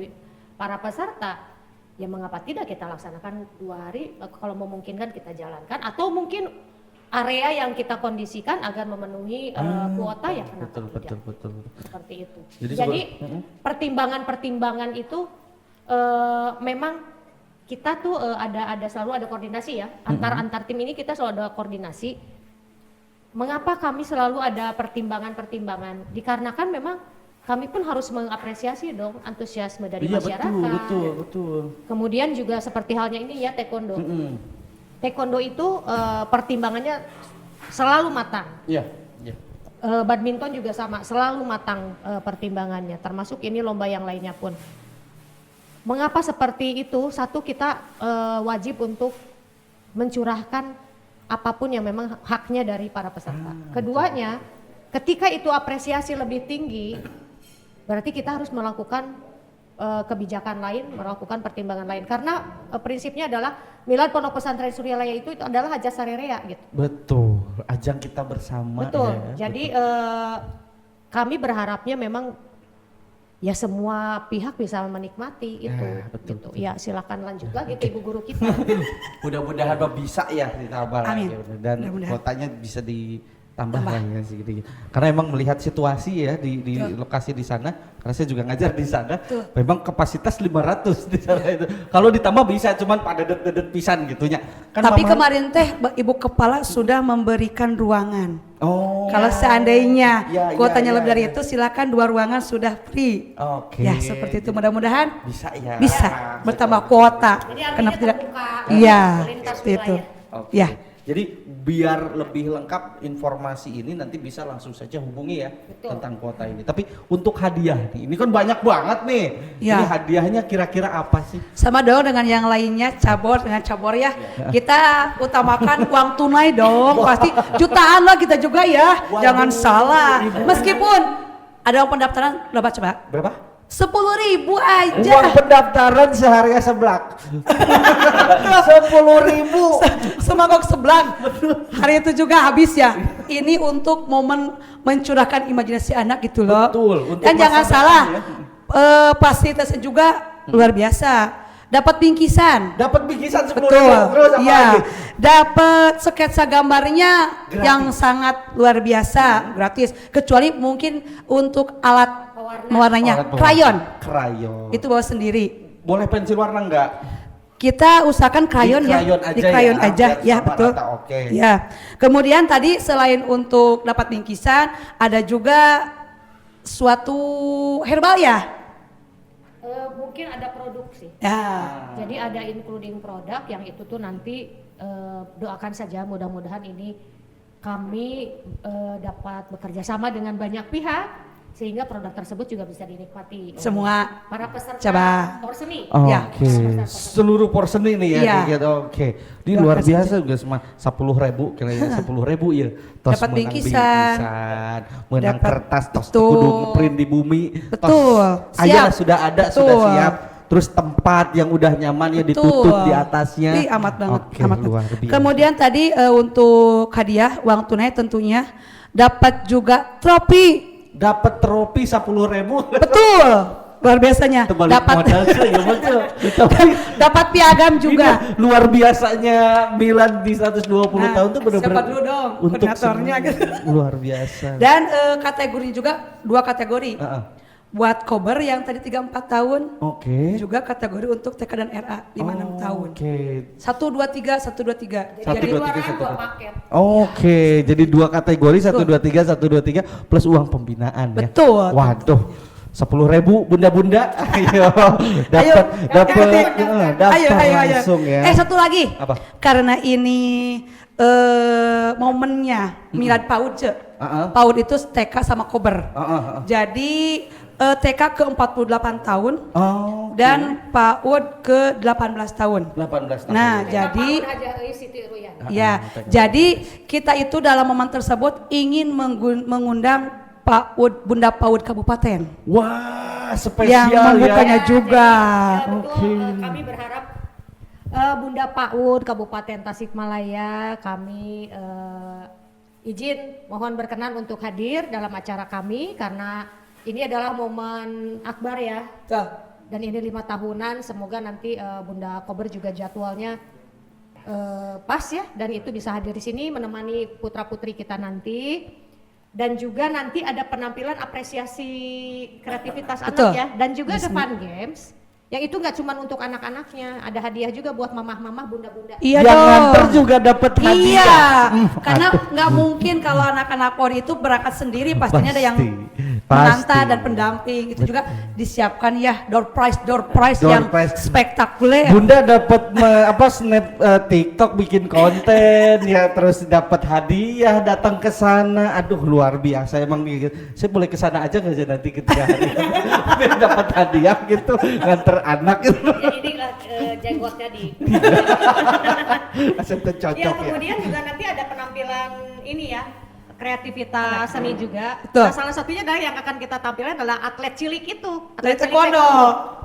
para peserta, ya mengapa tidak kita laksanakan 2 hari, kalau memungkinkan kita jalankan, atau mungkin area yang kita kondisikan agar memenuhi kuota, ya kenapa tidak? Betul. Seperti itu. Jadi pertimbangan-pertimbangan itu memang kita tuh ada selalu ada koordinasi ya antar tim ini, kita selalu ada koordinasi. Mengapa kami selalu ada pertimbangan-pertimbangan? Dikarenakan memang kami pun harus mengapresiasi dong antusiasme dari masyarakat. Betul. Kemudian juga seperti halnya ini ya taekwondo. Taekwondo itu pertimbangannya selalu matang. Iya. Badminton juga sama, selalu matang pertimbangannya, termasuk ini lomba yang lainnya pun. Mengapa seperti itu? Satu, kita wajib untuk mencurahkan apapun yang memang haknya dari para peserta. Keduanya, ketika itu apresiasi lebih tinggi, berarti kita harus melakukan kebijakan lain, melakukan pertimbangan lain. Karena prinsipnya adalah Milad Pondok Pesantren Suryalaya itu adalah hajat sarerea gitu. Betul, ajang kita bersama. Betul. Ya, Jadi kami berharapnya memang ya semua pihak bisa menikmati itu. Betul, gitu. Ya silakan lanjut lagi ke ibu guru kita. Mudah-mudahan bisa ya ditambah Amin. lagi dan Mudah-mudahan. kotanya bisa ditambah lagi ya gitu. Karena emang melihat situasi ya di lokasi di sana, karena saya juga ngajar di sana, memang kapasitas 500 di sana itu. Kalau ditambah bisa, cuman pada dedet pisan gitunya. Kan Tapi Mama- kemarin teh Ibu Kepala sudah memberikan ruangan. Oh. Kalau seandainya Ya, kuotanya ya, lebih dari ya. itu, silakan 2 ruangan sudah free. Oke. Ya seperti itu, mudah-mudahan Bisa ya. bisa bertambah kuota. Jadi artinya Kenapa tidak? terbuka Iya, lintas seperti itu. wilayah. Oke. Ya. Jadi biar lebih lengkap informasi ini nanti bisa langsung saja hubungi ya tentang kuota ini. Tapi untuk hadiah nih, ini kan banyak banget nih. Ya. Ini hadiahnya kira-kira apa sih? Sama dong dengan yang lainnya, cabor dengan cabor ya. Kita utamakan uang tunai dong, pasti jutaan lah kita juga ya. Waduh, Jangan salah. ribu. Meskipun ada pendaftaran berapa coba? Berapa? 10.000 aja. Uang pendaftaran seharga seblak. 10.000. Semangkok sebelang. Hari itu juga habis ya. Ini untuk momen mencurahkan imajinasi anak gitu loh. Betul, untuk Dan jangan masa salah, depan fasilitasnya juga luar biasa. Dapat bingkisan. Dapat bingkisan 10.000. Betul. Terus apa Iya. lagi? Dapat sketsa gambarnya Gratis. yang sangat luar biasa, gratis. Kecuali mungkin untuk alat mewarnanya, Alat krayon. Krayon. Itu bawa sendiri. Boleh pensil warna enggak? Kita usahakan krayon ya, krayon aja di krayon ya, aja, biar ya sama betul. rata, oke. Ya. Kemudian tadi selain untuk dapat bingkisan, ada juga suatu herbal ya. Mungkin ada produksi. Ya. Jadi ada including produk yang itu tuh nanti doakan saja mudah-mudahan ini kami dapat bekerja sama dengan banyak pihak sehingga produk tersebut juga bisa dinikmati oleh Semua. para peserta Coba. porseni. Ya. Oke, seluruh porsen ini ya, Iya. kayak gitu. Oke, ini Doakan luar saja. biasa juga semua 10.000 kira-kira 10.000 ya. Tos Dapat menang bingkisan. menang Dapat- kertas, tos betul. kudu ngeprint di bumi. Betul. Tos aja Siap. sudah ada, Betul. sudah siap. Terus tempat yang udah nyaman ya ditutup Betul. di atasnya. Ih, amat banget. Oke, amat luar banget. biasa. Kemudian tadi untuk hadiah uang tunai tentunya dapat juga trofi. Dapat trofi 10.000. Betul. Luar biasanya. Terbalik Dapat modal sih, ya betul. Tapi dapat piagam juga. ini luar biasanya Milan di 120 Nah, tahun tuh benar-benar siapa dulu dong untuk koordinatornya semua. gitu. Luar biasa. Dan kategori juga 2 kategori. Heeh. Buat Kober yang tadi 3-4 tahun. Oke. Juga kategori untuk TK dan RA 5-6 tahun. Oke. 1-2-3, 1-2-3. Satu, Jadi dua, dua tiga, orang, satu, dua dua. paket. Oke, jadi 2 kategori 1 2 3 plus uang pembinaan ya. Betul. Waduh. 10.000 bunda-bunda, ayo dapat langsung ya. Satu lagi. Apa? Karena ini momennya milad PAUD, PAUD itu TK sama Kober. Jadi TK ke 48 tahun dan PAUD ke 18 tahun. 18 tahun. Nah, jadi ya, jadi kita itu dalam momen tersebut ingin mengundang PAUD Bunda PAUD Kabupaten. Wah, spesial yang membukanya juga. Betul, kami berharap Bunda PAUD Kabupaten Tasikmalaya kami izin mohon berkenan untuk hadir dalam acara kami karena ini adalah momen akbar ya. Dan ini 5 tahunan, semoga nanti Bunda Kober juga jadwalnya pas ya dan itu bisa hadir di sini menemani putra-putri kita nanti. Dan juga nanti ada penampilan apresiasi kreativitas anak ya dan juga ada fun games yang itu nggak cuma untuk anak-anaknya, ada hadiah juga buat mamah-mamah, bunda-bunda. Iya yang dong. nganter juga dapat hadiah. Iya, karena nggak mungkin kalau anak-anak PON itu berangkat sendiri, pastinya ada yang mengantar dan pendamping. Itu juga disiapkan ya door prize yang spektakuler. Bunda dapat snap TikTok bikin konten ya, terus dapat hadiah datang ke sana. Aduh luar biasa emang nih. Saya boleh ke sana aja nggak sih nanti ketika hari biar dapat hadiah gitu nganter anak itu. Ya inilah jenggotnya di. Asal cocok Ya ya. kemudian juga nanti ada penampilan ini ya kreativitas seni juga. Betul. Nah, salah satunya adalah yang akan kita tampilkan adalah atlet cilik itu. Atlet cilik taekwondo.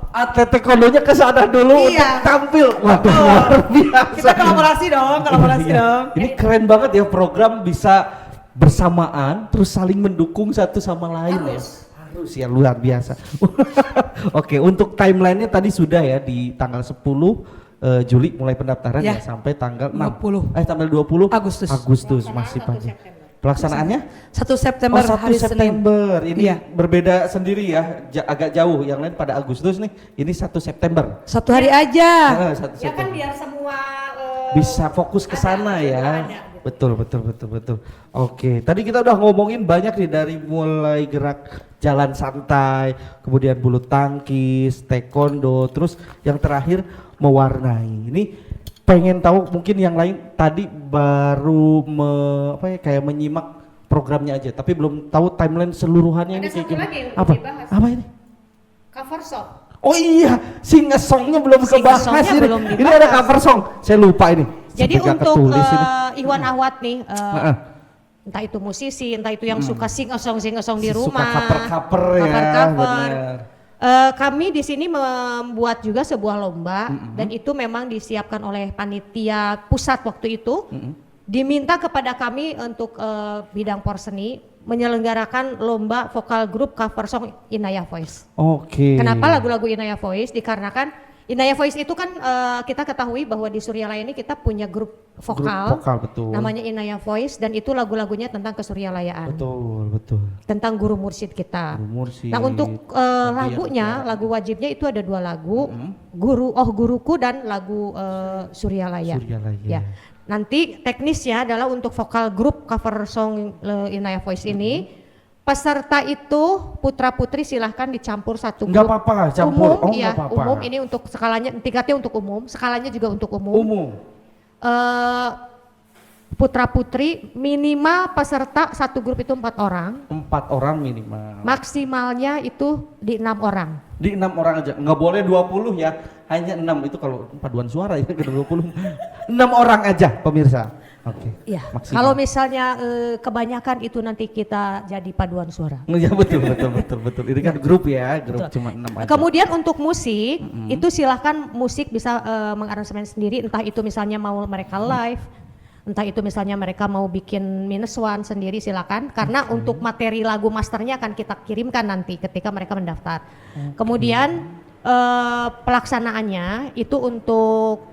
Atlet taekwondonya ke sana dulu Iya. untuk tampil. Waduh luar biasa. Kita kolaborasi dong. Iya. Ini keren banget ya program bisa bersamaan terus saling mendukung satu sama lain ya. Harus ya luar biasa. Oke, untuk timelinenya tadi sudah ya di tanggal 10 Juli mulai pendaftaran ya, sampai tanggal 20. tanggal 20 Agustus masih panjang. Pelaksanaannya 1 September 1 hari September. Senin. Ini Iya. berbeda sendiri ya, agak jauh. Yang lain pada Agustus nih, ini 1 September. 1 hari aja. 1 Ya kan September. biar semua Bisa fokus ke sana ya. Betul. Oke, tadi kita udah ngomongin banyak nih dari mulai gerak jalan santai, kemudian bulu tangkis, taekwondo, terus yang terakhir mewarnai. Ini pengen tahu mungkin yang lain tadi baru kayak menyimak programnya aja, tapi belum tahu timeline seluruhannya Ada ini kayak satu gimana. lagi yang Apa? dibahas. Apa ini? cover song. Oh iya, singesongnya belum kebahas Singesongnya ini. belum Ini ada cover song, saya lupa ini. Jadi Sampai gak untuk ketulis ini. Iwan Ahwat nih, entah itu musisi, entah itu yang suka sing-song di rumah, Suka cover-cover ya, cover-cover. benar. Kami di sini membuat juga sebuah lomba dan itu memang disiapkan oleh panitia pusat waktu itu. Diminta kepada kami untuk bidang porseni menyelenggarakan lomba vokal grup cover song Inaya Voice. Oke. Kenapa lagu-lagu Inaya Voice? Dikarenakan Inaya Voice itu kan kita ketahui bahwa di Suryalaya ini kita punya grup vokal, Grup vokal, betul. namanya Inaya Voice dan itu lagu-lagunya tentang kesuryalayaan, Betul. tentang guru mursyid kita. Guru mursyid, Nah untuk lagunya, lagu wajibnya itu ada 2 lagu, Guruku dan lagu Suryalaya. Suryalaya. Ya. Nanti teknisnya adalah untuk vokal grup cover song Inaya Voice ini. Peserta itu putra-putri silahkan dicampur satu grup. Nggak apa-apa, campur. Umum, Nggak apa-apa. umum ini untuk skalanya, tingkatnya untuk umum, skalanya juga untuk umum. Umum. Putra-putri minimal peserta satu grup itu 4 orang. 4 orang minimal. Maksimalnya itu di 6 orang. Di 6 orang aja, nggak boleh 20 ya, hanya 6 itu kalau paduan suara ya ke 20. 6 orang aja pemirsa. Oke. Iya. Maksimal. Kalau misalnya kebanyakan itu nanti kita jadi paduan suara. Ya betul. Ini kan grup ya, grup cuma 6 aja. Kemudian untuk musik itu silahkan musik bisa mengaransemen sendiri, entah itu misalnya mau mereka live, entah itu misalnya mereka mau bikin -1 sendiri silakan. Karena untuk materi lagu masternya akan kita kirimkan nanti ketika mereka mendaftar. Kemudian pelaksanaannya itu untuk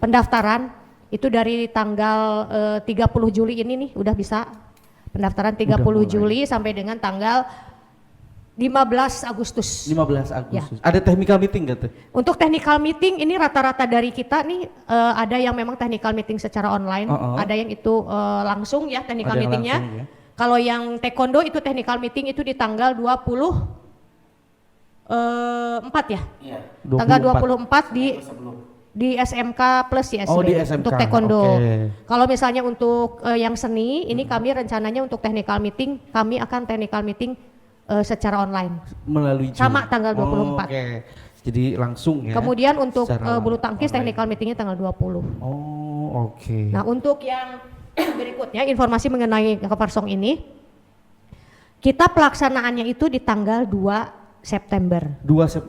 pendaftaran itu dari tanggal 30 Juli ini nih udah bisa pendaftaran 30 Juli sampai dengan tanggal 15 Agustus. 15 Agustus. Ada technical meeting nggak tuh? Untuk technical meeting ini rata-rata dari kita nih ada yang memang technical meeting secara online, ada yang itu langsung ya technical meetingnya. Ya. Kalau yang taekwondo itu technical meeting itu di tanggal 24 ya? Iya. Tanggal 24 di SMK Plus ISB di SMK. untuk taekwondo. Kalau misalnya untuk yang seni, ini kami rencananya untuk technical meeting, kami akan technical meeting secara online. Melalui Zoom. Sama tanggal 24. Jadi langsung ya. Kemudian untuk bulu tangkis online. Technical meetingnya tanggal 20. Nah untuk yang berikutnya informasi mengenai Coversong ini, kita pelaksanaannya itu di tanggal 2 September.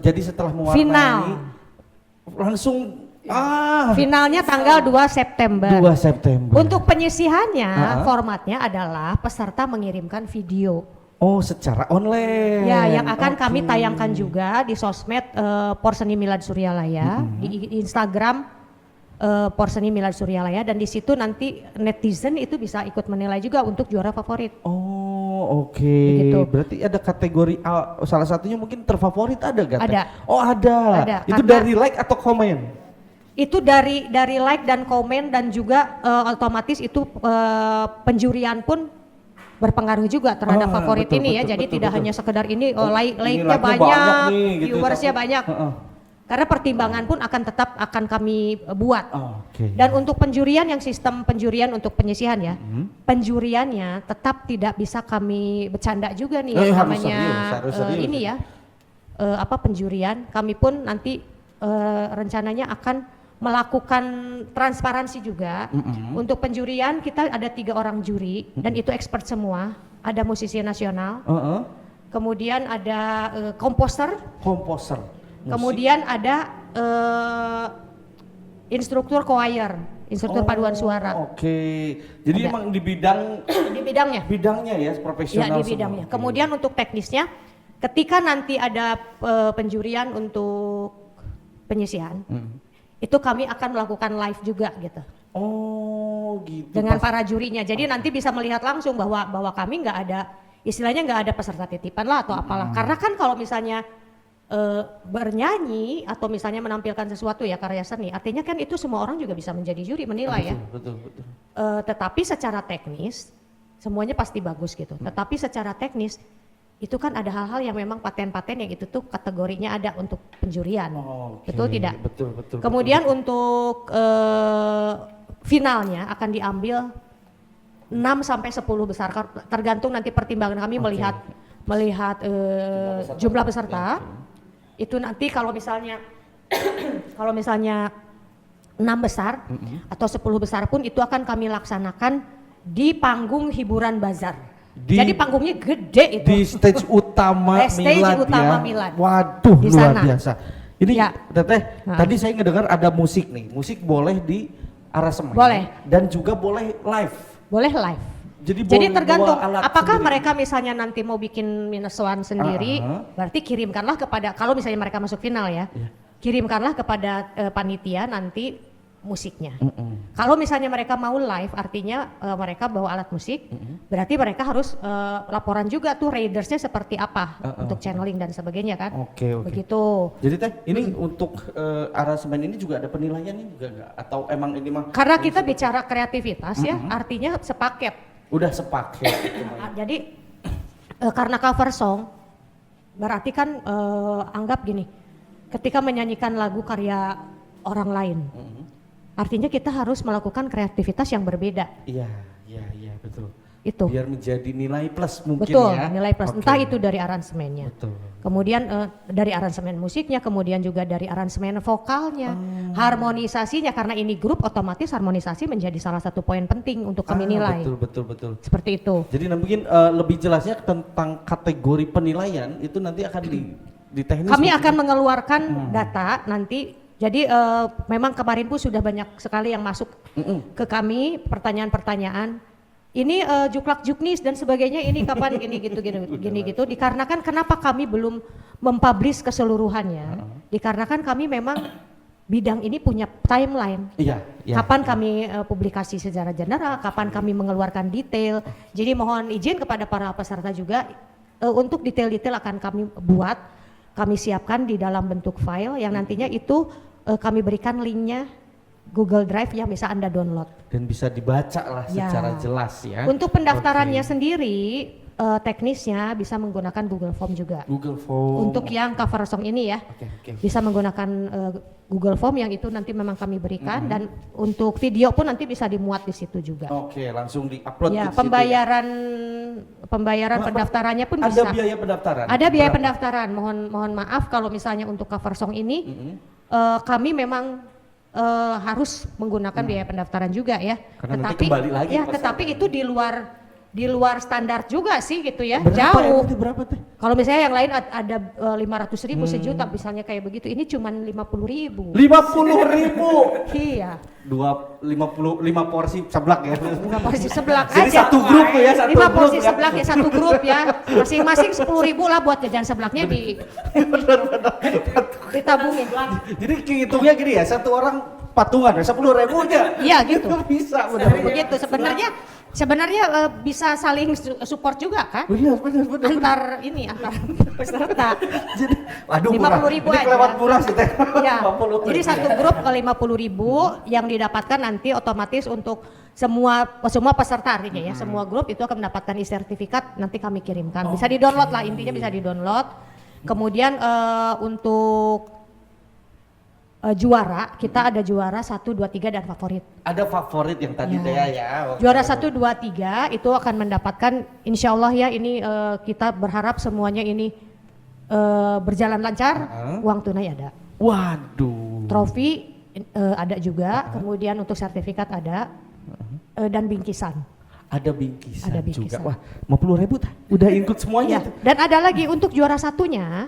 Jadi setelah mewarnai final. Langsung finalnya tanggal 2 September. 2 September. Untuk penyisihannya formatnya adalah peserta mengirimkan video. Secara online. Ya, yang akan kami tayangkan juga di sosmed Porseni Milad Suryalaya, di Instagram Porseni Milad Suryalaya, dan di situ nanti netizen itu bisa ikut menilai juga untuk juara favorit. Begitu. Berarti ada kategori salah satunya mungkin terfavorit ada gak? Ada. Ada. Itu dari like atau komen? Itu dari like dan komen, dan juga otomatis itu penjurian pun berpengaruh juga terhadap favorit ini ya. Jadi tidak hanya sekedar ini like-nya banyak, viewersnya banyak. Karena pertimbangan pun akan kami buat. Dan untuk penjurian, yang sistem penjurian untuk penyisihan ya, penjuriannya tetap tidak bisa kami bercanda juga nih yang namanya ini ya, penjurian. Kami pun nanti rencananya akan melakukan transparansi juga. Untuk penjurian kita ada 3 orang juri, dan itu expert semua. Ada musisi nasional, kemudian ada komposer, kemudian ada instruktur choir, instruktur paduan suara. Jadi emang di bidangnya ya, profesional. Ya, di bidangnya. Kemudian untuk teknisnya, ketika nanti ada penjurian untuk penyisihan, itu kami akan melakukan live juga gitu. Gitu. Dengan para jurinya. Jadi nanti bisa melihat langsung bahwa kami nggak ada, istilahnya nggak ada peserta titipan lah atau apalah. Karena kan kalau misalnya bernyanyi atau misalnya menampilkan sesuatu ya, karya seni, artinya kan itu semua orang juga bisa menjadi juri menilai ya. Betul. Tetapi secara teknis semuanya pasti bagus gitu. Tetapi secara teknis itu kan ada hal-hal yang memang paten-paten yang itu tuh kategorinya ada untuk penjurian. Betul tidak? Betul. Kemudian untuk finalnya akan diambil 6 sampai 10 besar, tergantung nanti pertimbangan kami melihat jumlah peserta. Itu nanti kalau misalnya 6 besar atau 10 besar pun itu akan kami laksanakan di panggung hiburan bazar. Jadi panggungnya gede itu. Di stage utama Milad. Waduh, di luar sana. biasa. Ini Teteh, tadi saya ngedengar ada musik nih. Musik boleh di aransemen. Boleh. Dan juga boleh live. Boleh live. Jadi tergantung apakah mereka misalnya nanti mau bikin minusuan sendiri, berarti kirimkanlah kepada, kalau misalnya mereka masuk final ya, kirimkanlah kepada panitia nanti musiknya. Kalau misalnya mereka mau live, artinya mereka bawa alat musik, berarti mereka harus laporan juga tuh raidersnya seperti apa untuk channeling dan sebagainya kan. Begitu. Jadi Teh, ini untuk aransemen ini juga ada penilaiannya juga nggak? Atau emang ini mah? Karena kita bicara kreativitas ya, artinya sepaket. Udah sepaket. Jadi karena cover song, berarti kan anggap gini, ketika menyanyikan lagu karya orang lain, artinya kita harus melakukan kreativitas yang berbeda. Iya, betul. Itu. Biar menjadi nilai plus mungkin betul, ya. Nilai plus. Entah itu dari aransemennya. Betul. Kemudian dari aransemen musiknya, kemudian juga dari aransemen vokalnya, harmonisasinya, karena ini grup otomatis harmonisasi menjadi salah satu poin penting untuk kami nilai. Betul. Seperti itu. Jadi mungkin lebih jelasnya tentang kategori penilaian itu nanti akan di teknis. Kami akan mengeluarkan data nanti. Jadi memang kemarin pun sudah banyak sekali yang masuk ke kami pertanyaan-pertanyaan. Ini juklak juknis dan sebagainya, ini kapan gini gitu. Dikarenakan kenapa kami belum mempublish keseluruhannya? Dikarenakan kami memang bidang ini punya timeline. Kapan kami publikasi secara general, kapan kami mengeluarkan detail. Jadi mohon izin kepada para peserta juga, untuk detail-detail akan kami buat, kami siapkan di dalam bentuk file yang nantinya itu kami berikan linknya Google Drive yang bisa Anda download. Dan bisa dibaca lah secara jelas ya. Untuk pendaftarannya sendiri, teknisnya bisa menggunakan Google Form juga. Google Form. Untuk yang cover song ini ya, bisa menggunakan Google Form yang itu nanti memang kami berikan dan untuk video pun nanti bisa dimuat di situ juga. Oke, langsung di-upload Ya, di situ pembayaran pendaftarannya pun ada bisa. Ada biaya pendaftaran? Ada biaya pendaftaran. Mohon maaf kalau misalnya untuk cover song ini kami memang harus menggunakan biaya pendaftaran juga ya. Karena nanti kembali lagi. Ya, tetapi itu di luar standar juga sih gitu ya. Berapa jauh. Berapa teh? Kalau misalnya yang lain ada 500.000 sejuta misalnya kayak begitu, ini cuma 50.000. 50.000. Iya. 55 porsi seblak ya. 5 porsi seblak Jadi aja. satu grup ya, 5 porsi seblak ya, satu grup ya. Masing-masing 10.000 lah buat jajan seblaknya ditabungin. Jadi hitungnya gini ya, satu orang patungan ya 10.000 aja. Iya gitu. Bisa Begitu sebenarnya bisa saling support juga kan? Benar. Antar peserta. Jadi, aduh 50.000 ini aja. kelewat murah sih teh. Ya, 50.000. jadi satu grup ke 50.000 yang didapatkan nanti otomatis untuk semua peserta artinya ya, semua grup itu akan mendapatkan e-sertifikat nanti kami kirimkan. Bisa di-download lah, intinya bisa di-download. Kemudian untuk juara, kita ada juara 1, 2, 3 dan favorit. Ada favorit yang tadi teh ya. Juara 1, 2, 3 itu akan mendapatkan insya Allah ya ini kita berharap semuanya ini berjalan lancar, uang tunai ada. Waduh. Trofi ada juga, kemudian untuk sertifikat ada dan bingkisan. Ada bingkisan juga. bingkisan. Wah, 50.000 teh. Udah include semuanya. Ya, dan ada lagi untuk juara satunya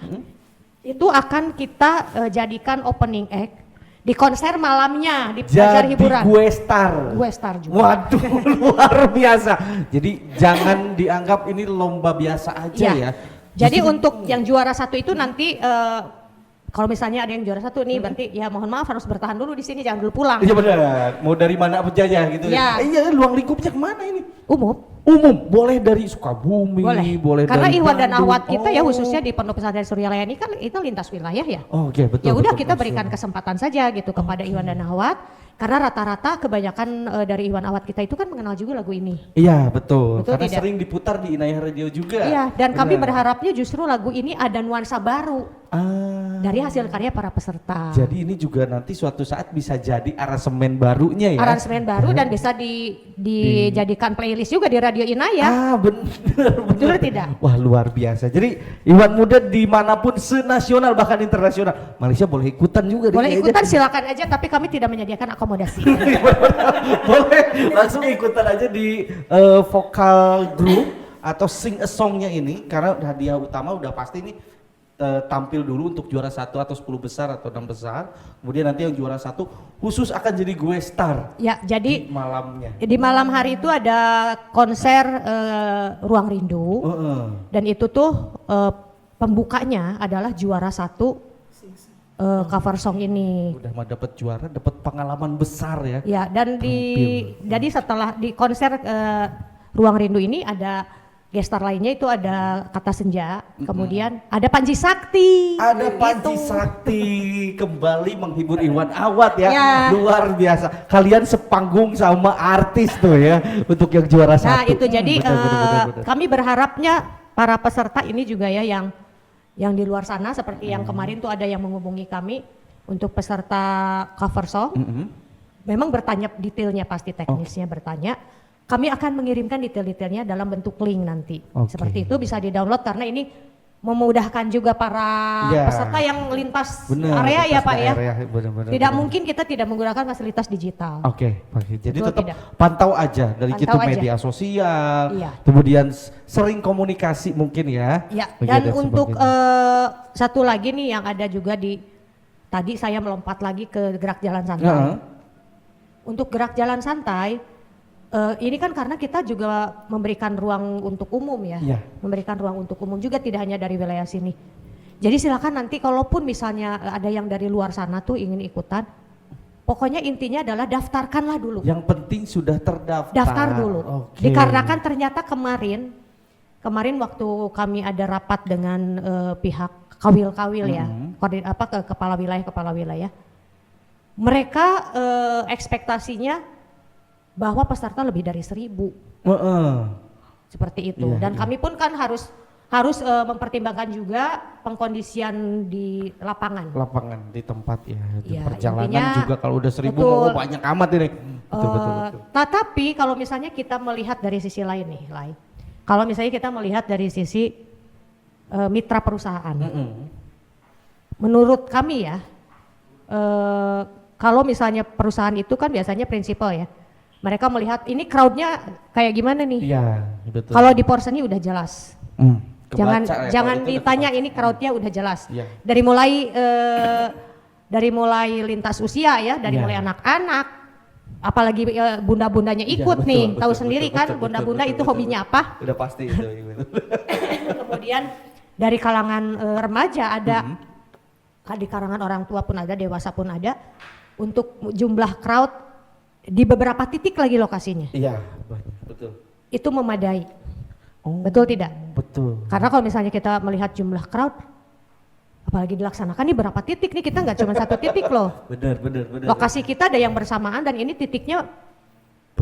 itu akan kita jadikan opening act di konser malamnya di acara hiburan. Gue star juga. Waduh, luar biasa. Jadi jangan dianggap ini lomba biasa aja ya. Jadi untuk yang juara satu itu nanti kalau misalnya ada yang juara satu nih berarti ya mohon maaf harus bertahan dulu di sini, jangan dulu pulang. Iya benar. Mau dari mana aja gitu ya. Iya, luang lingkupnya kemana ini? Umum, boleh dari Sukabumi, boleh karena dari Iwan dan Bandung. Ahwat kita ya khususnya di Pondok Pesantren Suryalaya ini kan itu lintas wilayah ya. Oke, betul. Ya udah betul, kita berikan kesempatan saja gitu kepada Iwan dan Ahwat karena rata-rata kebanyakan dari Iwan Ahwat kita itu kan mengenal juga lagu ini. Iya, betul. Betul Karena tidak? sering diputar di Inayah Radio juga. Iya, dan kami berharapnya justru lagu ini ada nuansa baru dari hasil karya para peserta. Jadi ini juga nanti suatu saat bisa jadi aransemen barunya ya. Aransemen baru dan bisa dijadikan playlist juga di Radio Inayah. Bener. Betul tidak? Wah, luar biasa. Jadi Iwan Muda dimanapun senasional bahkan internasional, Malaysia boleh ikutan juga. Boleh ikutan silakan aja, tapi kami tidak menyediakan akomodasi. Boleh langsung ikutan aja di vokal group atau sing a songnya ini, karena hadiah utama udah pasti nih tampil dulu untuk juara 1 atau 10 besar atau 6 besar. Kemudian nanti yang juara 1 khusus akan jadi gue star. Ya, jadi malamnya. Di malam hari itu ada konser Ruang Rindu. Dan itu tuh pembukanya adalah juara 1 cover song ini. Udah mah dapat juara, dapat pengalaman besar ya. Ya, dan jadi setelah di konser Ruang Rindu ini ada gestar lainnya itu ada Kata Senja, kemudian ada Panji Sakti. Ada Panji Sakti kembali menghibur Iwan Ahwat ya. Luar biasa. Kalian sepanggung sama artis tuh ya untuk yang juara 1. Nah, itu jadi benar. Kami berharapnya para peserta ini juga ya yang di luar sana seperti yang kemarin tuh ada yang menghubungi kami untuk peserta cover song. Memang bertanya detailnya, pasti teknisnya bertanya. Kami akan mengirimkan detail-detailnya dalam bentuk link nanti. Seperti itu bisa di-download karena ini memudahkan juga para peserta yang lintas area ya Pak ya. Tidak mungkin kita tidak menggunakan fasilitas digital. Jadi tetap pantau aja dari media sosial. Kemudian sering komunikasi mungkin ya. Dan untuk satu lagi nih yang ada juga tadi saya melompat lagi ke gerak jalan santai. Untuk gerak jalan santai ini kan karena kita juga memberikan ruang untuk umum ya, memberikan ruang untuk umum juga tidak hanya dari wilayah sini. Jadi silakan nanti kalaupun misalnya ada yang dari luar sana tuh ingin ikutan, pokoknya intinya adalah daftarkanlah dulu. Yang penting sudah terdaftar. Daftar dulu. Dikarenakan ternyata kemarin kemarin waktu kami ada rapat dengan pihak kawil-kawil ya, ke kepala wilayah, mereka ekspektasinya bahwa peserta lebih dari 1.000. Seperti itu. Dan kami pun kan harus mempertimbangkan juga pengkondisian di lapangan. Lapangan di tempat ya, di Ya, perjalanan intinya, juga kalau udah 1.000 betul. banyak amat ini. Betul. Tapi kalau misalnya kita melihat dari sisi lain nih, kalau misalnya kita melihat dari sisi mitra perusahaan, menurut kami ya, kalau misalnya perusahaan itu kan biasanya prinsipal ya, mereka melihat ini crowdnya kayak gimana nih. Iya, betul. Kalau di Porseni udah jelas. Kebaca ya, Jangan kalau itu ditanya udah ini crowdnya udah jelas. Iya. Dari mulai lintas usia ya, dari Iya. mulai anak-anak, apalagi bunda-bundanya Iya, ikut betul, nih, betul, tahu betul, sendiri betul, kan betul, bunda-bunda betul, itu betul, hobinya apa. Udah pasti itu. Kemudian dari kalangan remaja ada, di kalangan orang tua pun ada, dewasa pun ada. Untuk jumlah crowd di beberapa titik lagi lokasinya, Iya, betul. itu memadai. Betul tidak? Betul. Karena kalau misalnya kita melihat jumlah crowd, apalagi dilaksanakan nih berapa titik nih, kita nggak cuma satu titik loh. Benar. Lokasi kita ada yang bersamaan dan ini titiknya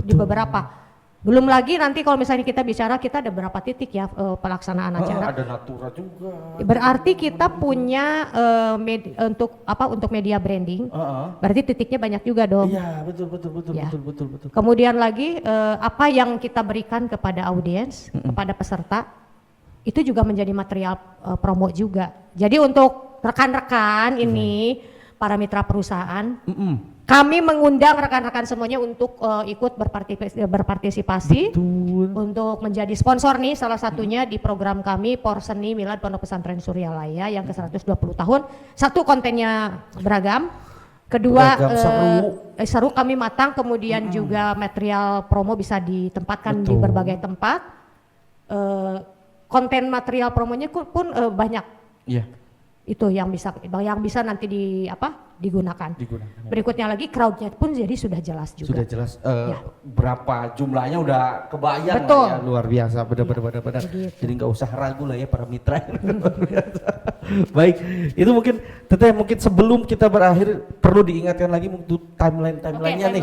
di beberapa. Belum lagi nanti kalau misalnya kita bicara, kita ada berapa titik ya pelaksanaan acara. Ada Natura juga. Berarti kita punya untuk media branding. Berarti titiknya banyak juga dong. Iya, betul. Ya. Betul. Kemudian lagi apa yang kita berikan kepada audiens, kepada peserta, itu juga menjadi material promo juga. Jadi untuk rekan-rekan ini, para mitra perusahaan, kami mengundang rekan-rekan semuanya untuk ikut berpartisipasi. Betul. Untuk menjadi sponsor nih, salah satunya di program kami Porseni Milad Pondok Pesantren Suryalaya yang ke-120 tahun. Satu, kontennya beragam. Kedua, seru, kami matang, kemudian juga material promo bisa ditempatkan di berbagai tempat. Konten material promonya pun banyak. Iya. Itu yang bisa nanti digunakan. Berikutnya lagi crowdnya pun jadi sudah jelas juga. Sudah jelas berapa jumlahnya udah kebayang. Betul. Lah ya, luar biasa, benar. Begitu. Jadi nggak usah ragu lah ya para mitra. Baik, itu mungkin Teteh, mungkin sebelum kita berakhir perlu diingatkan lagi untuk timeline-nya nih.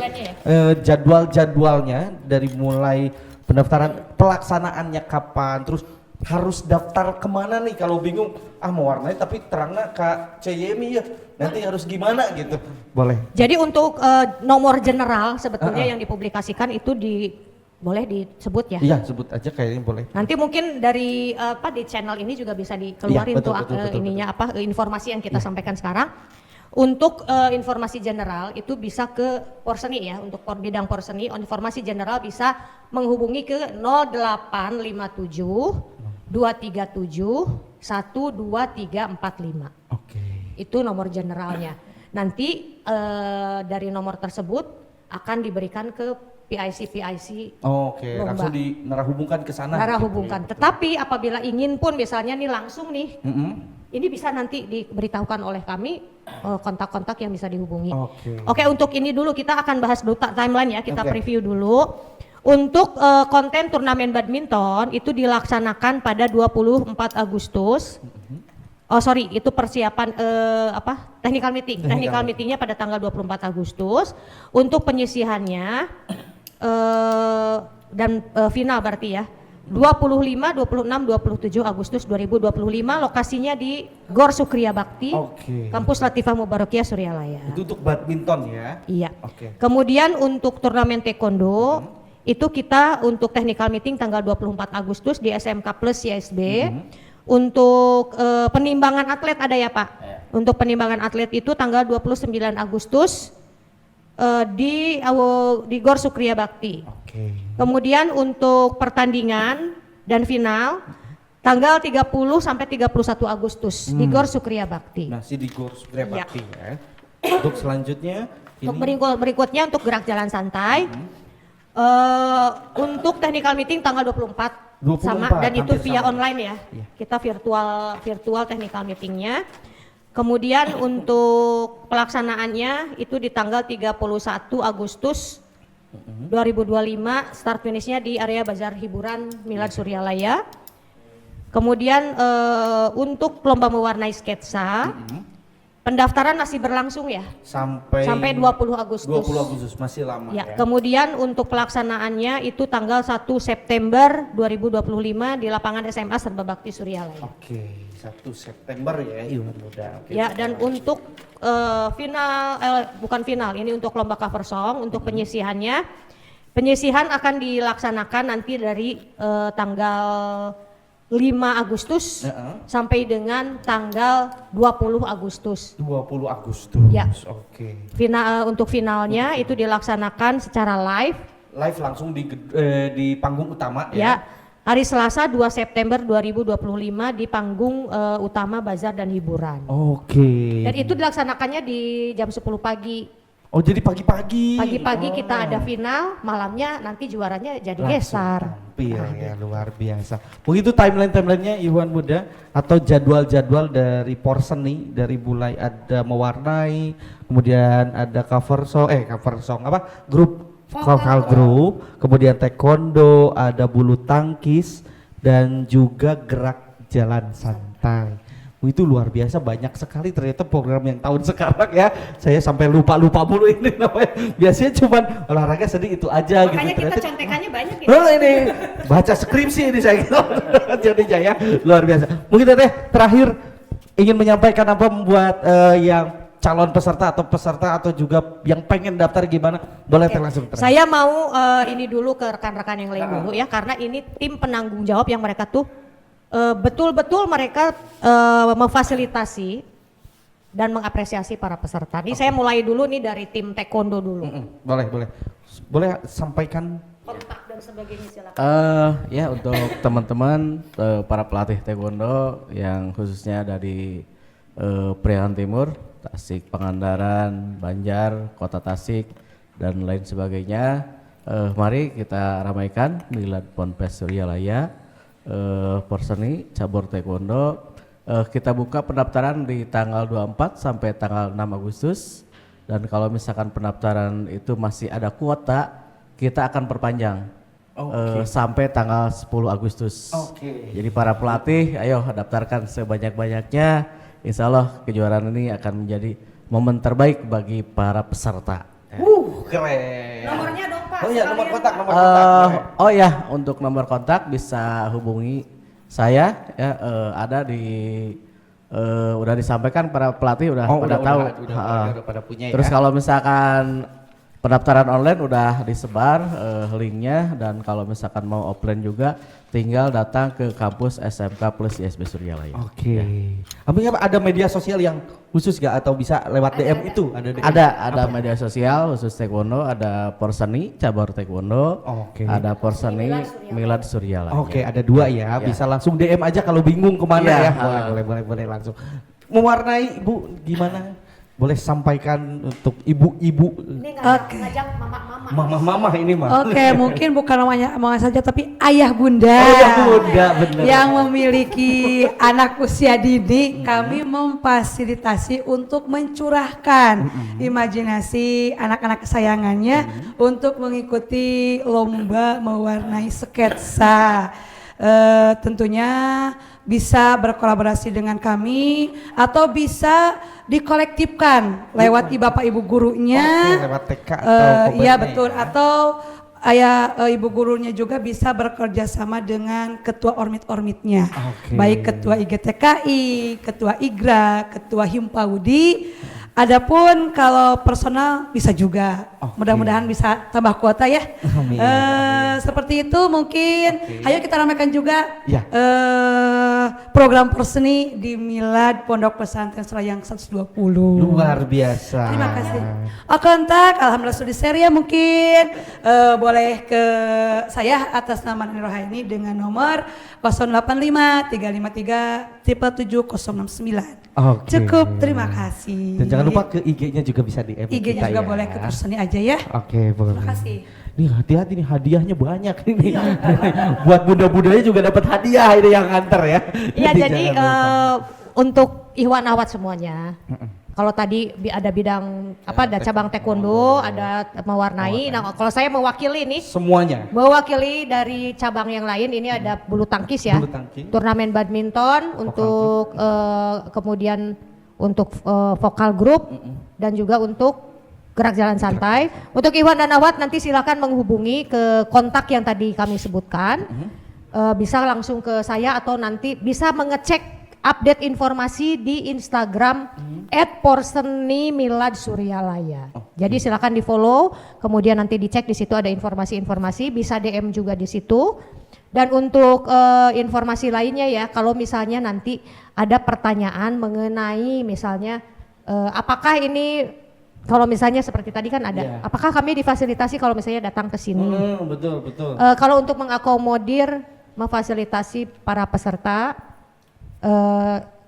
Jadwalnya dari mulai pendaftaran, pelaksanaannya kapan, terus harus daftar kemana nih kalau bingung, mau warnanya tapi terangnya Kak Ceyemi ya, nanti harus gimana gitu, boleh. Jadi untuk nomor general sebetulnya yang dipublikasikan itu boleh disebut ya? Iya, sebut aja kayaknya boleh. Nanti mungkin dari di channel ini juga bisa dikeluarin betul. Informasi yang kita sampaikan sekarang. Untuk informasi general itu bisa ke Porseni ya, untuk bidang Porseni informasi general bisa menghubungi ke 0857 237 12345. Oke. Itu nomor generalnya. Nanti dari nomor tersebut akan diberikan ke PIC. Oke, lomba. langsung hubungkan ke sana. Hubungkan. Tetapi apabila ingin pun misalnya nih langsung nih, ini bisa nanti diberitahukan oleh kami kontak-kontak yang bisa dihubungi. Oke, untuk ini dulu kita akan bahas dulu timeline ya, kita preview dulu. Untuk konten turnamen badminton itu dilaksanakan pada 24 Agustus. Itu persiapan technical meeting. Technical meetingnya pada tanggal 24 Agustus. Untuk penyisihannya dan final berarti ya. 25, 26, 27 Agustus 2025, lokasinya di Gor Sukriya Bakti, Kampus Latifah Mubarakiyah Suryalaya. Itu untuk badminton ya? Iya. Kemudian untuk turnamen taekwondo, itu kita untuk technical meeting tanggal 24 Agustus di SMK Plus YSB. Untuk penimbangan atlet ada ya Pak? Untuk penimbangan atlet itu tanggal 29 Agustus di Gor Sukriya Bakti. Kemudian untuk pertandingan dan final tanggal 30 sampai 31 Agustus di Gor Sukriya Bakti. Masih di Gor Sukriya Bakti ya. Untuk selanjutnya untuk berikutnya untuk gerak jalan santai. Untuk technical meeting tanggal 24 sama dan itu via online ya. Kita virtual technical meetingnya. Kemudian untuk pelaksanaannya itu di tanggal 31 Agustus 2025, start finishnya di area Bazar Hiburan Milad Suryalaya. Kemudian untuk lomba mewarnai sketsa, pendaftaran masih berlangsung ya. Sampai 20 Agustus. 20 Agustus masih lama ya. ya. Kemudian untuk pelaksanaannya itu tanggal 1 September 2025 di lapangan SMA Serba Bakti Suryalaya. Oke, 1 September ya Iwan Muda. Oke, ya, dan untuk bukan final, ini untuk lomba cover song, untuk penyisihannya. Penyisihan akan dilaksanakan nanti dari tanggal 5 Agustus sampai dengan tanggal 20 Agustus. 20 Agustus. Ya. Oke. Untuk finalnya itu dilaksanakan secara live. Live langsung di panggung utama ya. Ya. Hari Selasa 2 September 2025 di panggung utama Bazar dan Hiburan. Oke. Dan itu dilaksanakannya di jam 10 pagi. Oh, jadi pagi-pagi. Pagi-pagi kita ada final, malamnya nanti juaranya jadi gestar. Tampil ya, luar biasa. Begitu timeline-nya Iwan Muda atau jadwal-jadwal dari Porseni, dari mulai ada mewarnai, kemudian ada cover song apa? Grup vokal group, kemudian taekwondo, ada bulu tangkis dan juga gerak jalan santai. Itu luar biasa, banyak sekali ternyata program yang tahun sekarang ya. Saya sampai lupa mulu ini namanya. Biasanya cuman olahraga sedih itu aja. Makanya gitu. kita contekannya banyak ya. Oh ini baca skripsi ini saya jadi jaya luar biasa. Mungkin Teteh terakhir ingin menyampaikan apa membuat yang calon peserta atau juga yang pengen daftar gimana, boleh langsung terang. Saya mau ini dulu ke rekan-rekan yang lain dulu ya, karena ini tim penanggung jawab yang mereka tuh betul-betul mereka memfasilitasi dan mengapresiasi para peserta. Ini saya mulai dulu nih dari tim taekwondo dulu. Boleh sampaikan kontak dan sebagainya silakan. Ya untuk teman-teman para pelatih taekwondo yang khususnya dari Priangan Timur, Tasik, Pangandaran, Banjar, Kota Tasik dan lain sebagainya. Mari kita ramaikan Milad Ponpes Suryalaya Porseni cabur taekwondo. Kita buka pendaftaran di tanggal 24 sampai tanggal 6 Agustus dan kalau misalkan pendaftaran itu masih ada kuota, kita akan perpanjang sampai tanggal 10 Agustus. Jadi para pelatih, ayo daftarkan sebanyak-banyaknya. Insya Allah kejuaraan ini akan menjadi momen terbaik bagi para peserta. Keren. Nomornya dong Pak. Oh iya, nomor kontak. Oh ya, untuk nomor kontak bisa hubungi saya ya, ada di udah disampaikan para pelatih udah pada tahu. Udah pada punya ya. Terus kalau misalkan pendaftaran online udah disebar linknya dan kalau misalkan mau offline juga tinggal datang ke kampus SMK plus ISB Suryalaya. Oke. Ada media sosial yang khusus gak atau bisa lewat DM itu? Ada media sosial khusus taekwondo, ada Porseni cabur taekwondo, ada Porseni Milad Suryalaya. Oke, ada dua ya. Bisa langsung DM aja kalau bingung kemana ya. Boleh langsung. Mewarnai Ibu gimana? Boleh sampaikan untuk ibu-ibu. Ini ngajak mama-mama. Mama ini mah. Oke, mungkin bukan namanya mama saja tapi ayah bunda. Bener. Yang memiliki anak usia dini, kami memfasilitasi untuk mencurahkan imajinasi anak-anak kesayangannya untuk mengikuti lomba mewarnai sketsa. Tentunya bisa berkolaborasi dengan kami atau bisa dikolektifkan lewat bapak ibu gurunya. Lewat TK atau iya betul, atau ayah ibu gurunya juga bisa bekerja sama dengan ketua ormit-ormitnya, baik ketua IGTKI, ketua IGRA, ketua Himpaudi. Adapun kalau personal bisa juga, mudah-mudahan bisa tambah kuota ya. Amin. Seperti itu mungkin. Ayo kita ramaikan juga program Porseni di Milad Pondok Pesantren Serayang 120. Luar biasa. Terima kasih. Kontak, alhamdulillah sudah share ya mungkin. Boleh ke saya atas nama Nini Rohaini dengan nomor 085 353 77069. Cukup, terima kasih. Dan jangan lupa ke IG-nya juga bisa di IG-nya juga ya. boleh ke Porseni aja ya. Boleh. Terima kasih. Nih hati-hati nih hadiahnya banyak ini. Buat bunda-bundanya juga dapat hadiah ini yang nganter ya. Iya, jadi untuk Ikhwan Awat semuanya. Kalau tadi ada bidang apa, ada cabang taekwondo, ada mewarnai. Nah, kalau saya mewakili nih semuanya. Mewakili dari cabang yang lain, ini ada bulu tangkis ya. Bulu tangkis. Turnamen badminton untuk kemudian untuk vokal group dan juga untuk gerak jalan santai. Untuk Iwan dan Awat nanti silakan menghubungi ke kontak yang tadi kami sebutkan. Bisa langsung ke saya atau nanti bisa mengecek update informasi di Instagram @porsenimilad_suryalaya. Jadi silakan di follow, kemudian nanti dicek di situ ada informasi-informasi, bisa DM juga di situ. Dan untuk informasi lainnya ya, kalau misalnya nanti ada pertanyaan mengenai misalnya apakah ini, kalau misalnya seperti tadi kan ada, apakah kami difasilitasi kalau misalnya datang ke sini? Betul, betul. Kalau untuk mengakomodir, memfasilitasi para peserta,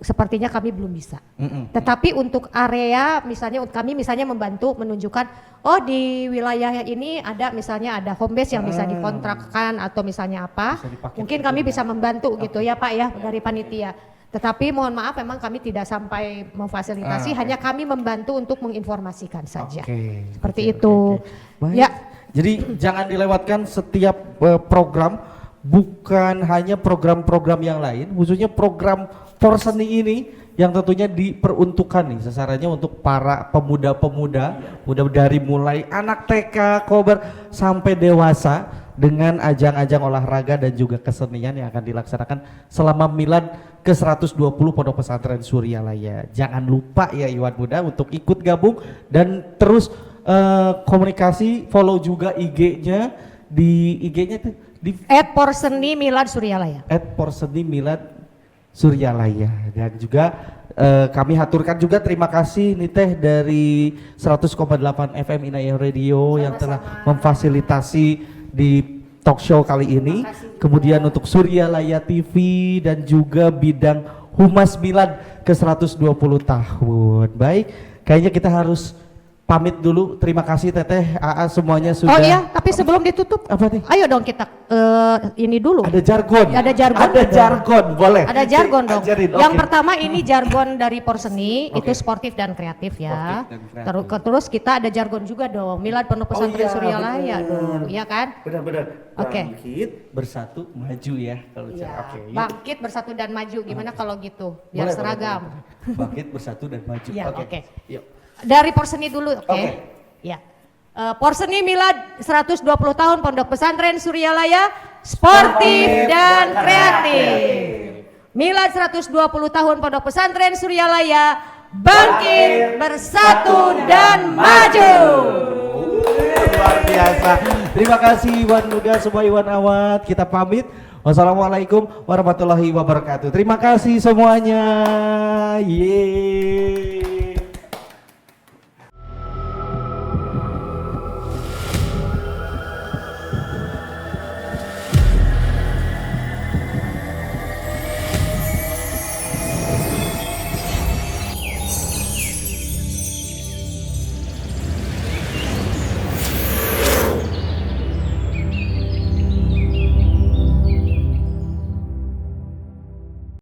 sepertinya kami belum bisa. Tetapi untuk area misalnya kami misalnya membantu menunjukkan oh di wilayah ini ada misalnya ada home base yang bisa dikontrakkan atau misalnya apa, mungkin kami bisa membantu gitu ya Pak ya dari panitia. Tetapi mohon maaf memang kami tidak sampai memfasilitasi, hanya kami membantu untuk menginformasikan saja. Seperti itu. Ya. Jadi jangan dilewatkan setiap program. Bukan hanya program-program yang lain, khususnya program Porseni ini yang tentunya diperuntukkan nih sasarannya untuk para pemuda-pemuda, muda dari mulai anak TK, kober sampai dewasa dengan ajang-ajang olahraga dan juga kesenian yang akan dilaksanakan selama milad ke-120 Pondok Pesantren Suryalaya. Jangan lupa ya Iwan Muda untuk ikut gabung dan terus komunikasi, follow juga IG-nya, di IG-nya itu di @porsenimilad_suryalaya. @porsenimilad_suryalaya. Dan juga kami haturkan juga terima kasih nih Teh dari 100,8 FM Inayah Radio yang telah memfasilitasi di talk show kali ini. Kemudian untuk Suryalaya TV dan juga bidang Humas Milad ke-120 tahun. Baik, kayaknya kita harus pamit dulu. Terima kasih Teteh, AA semuanya sudah. Oh iya, tapi sebelum ditutup, apa nih? Ayo dong kita ini dulu. Ada jargon. Ada jargon. Ada jargon, boleh. Ada jargon dong. Ajarin, Yang okay. pertama ini jargon dari Porseni, itu sportif dan kreatif ya. Terus kita ada jargon juga dong. Milad Pondok Pesantren Suryalaya dong, iya kan? Benar-benar. Oke. Bangkit, bersatu, maju ya kalau Ya, Oke. bangkit, bersatu dan maju. Gimana kalau gitu? Biar Boleh, seragam. boleh. Bangkit, bersatu dan maju. Ya, oke. Yuk. Dari Porseni dulu, oke? Ya. Porseni Milad 120 tahun Pondok Pesantren Suryalaya, sportif dan kreatif. Milad 120 tahun Pondok Pesantren Suryalaya, bangkit, bersatu dan maju. Luar biasa. Terima kasih Iwan Muda, semua Iwan Awat. Kita pamit. Wassalamualaikum warahmatullahi wabarakatuh. Terima kasih semuanya. Yeay.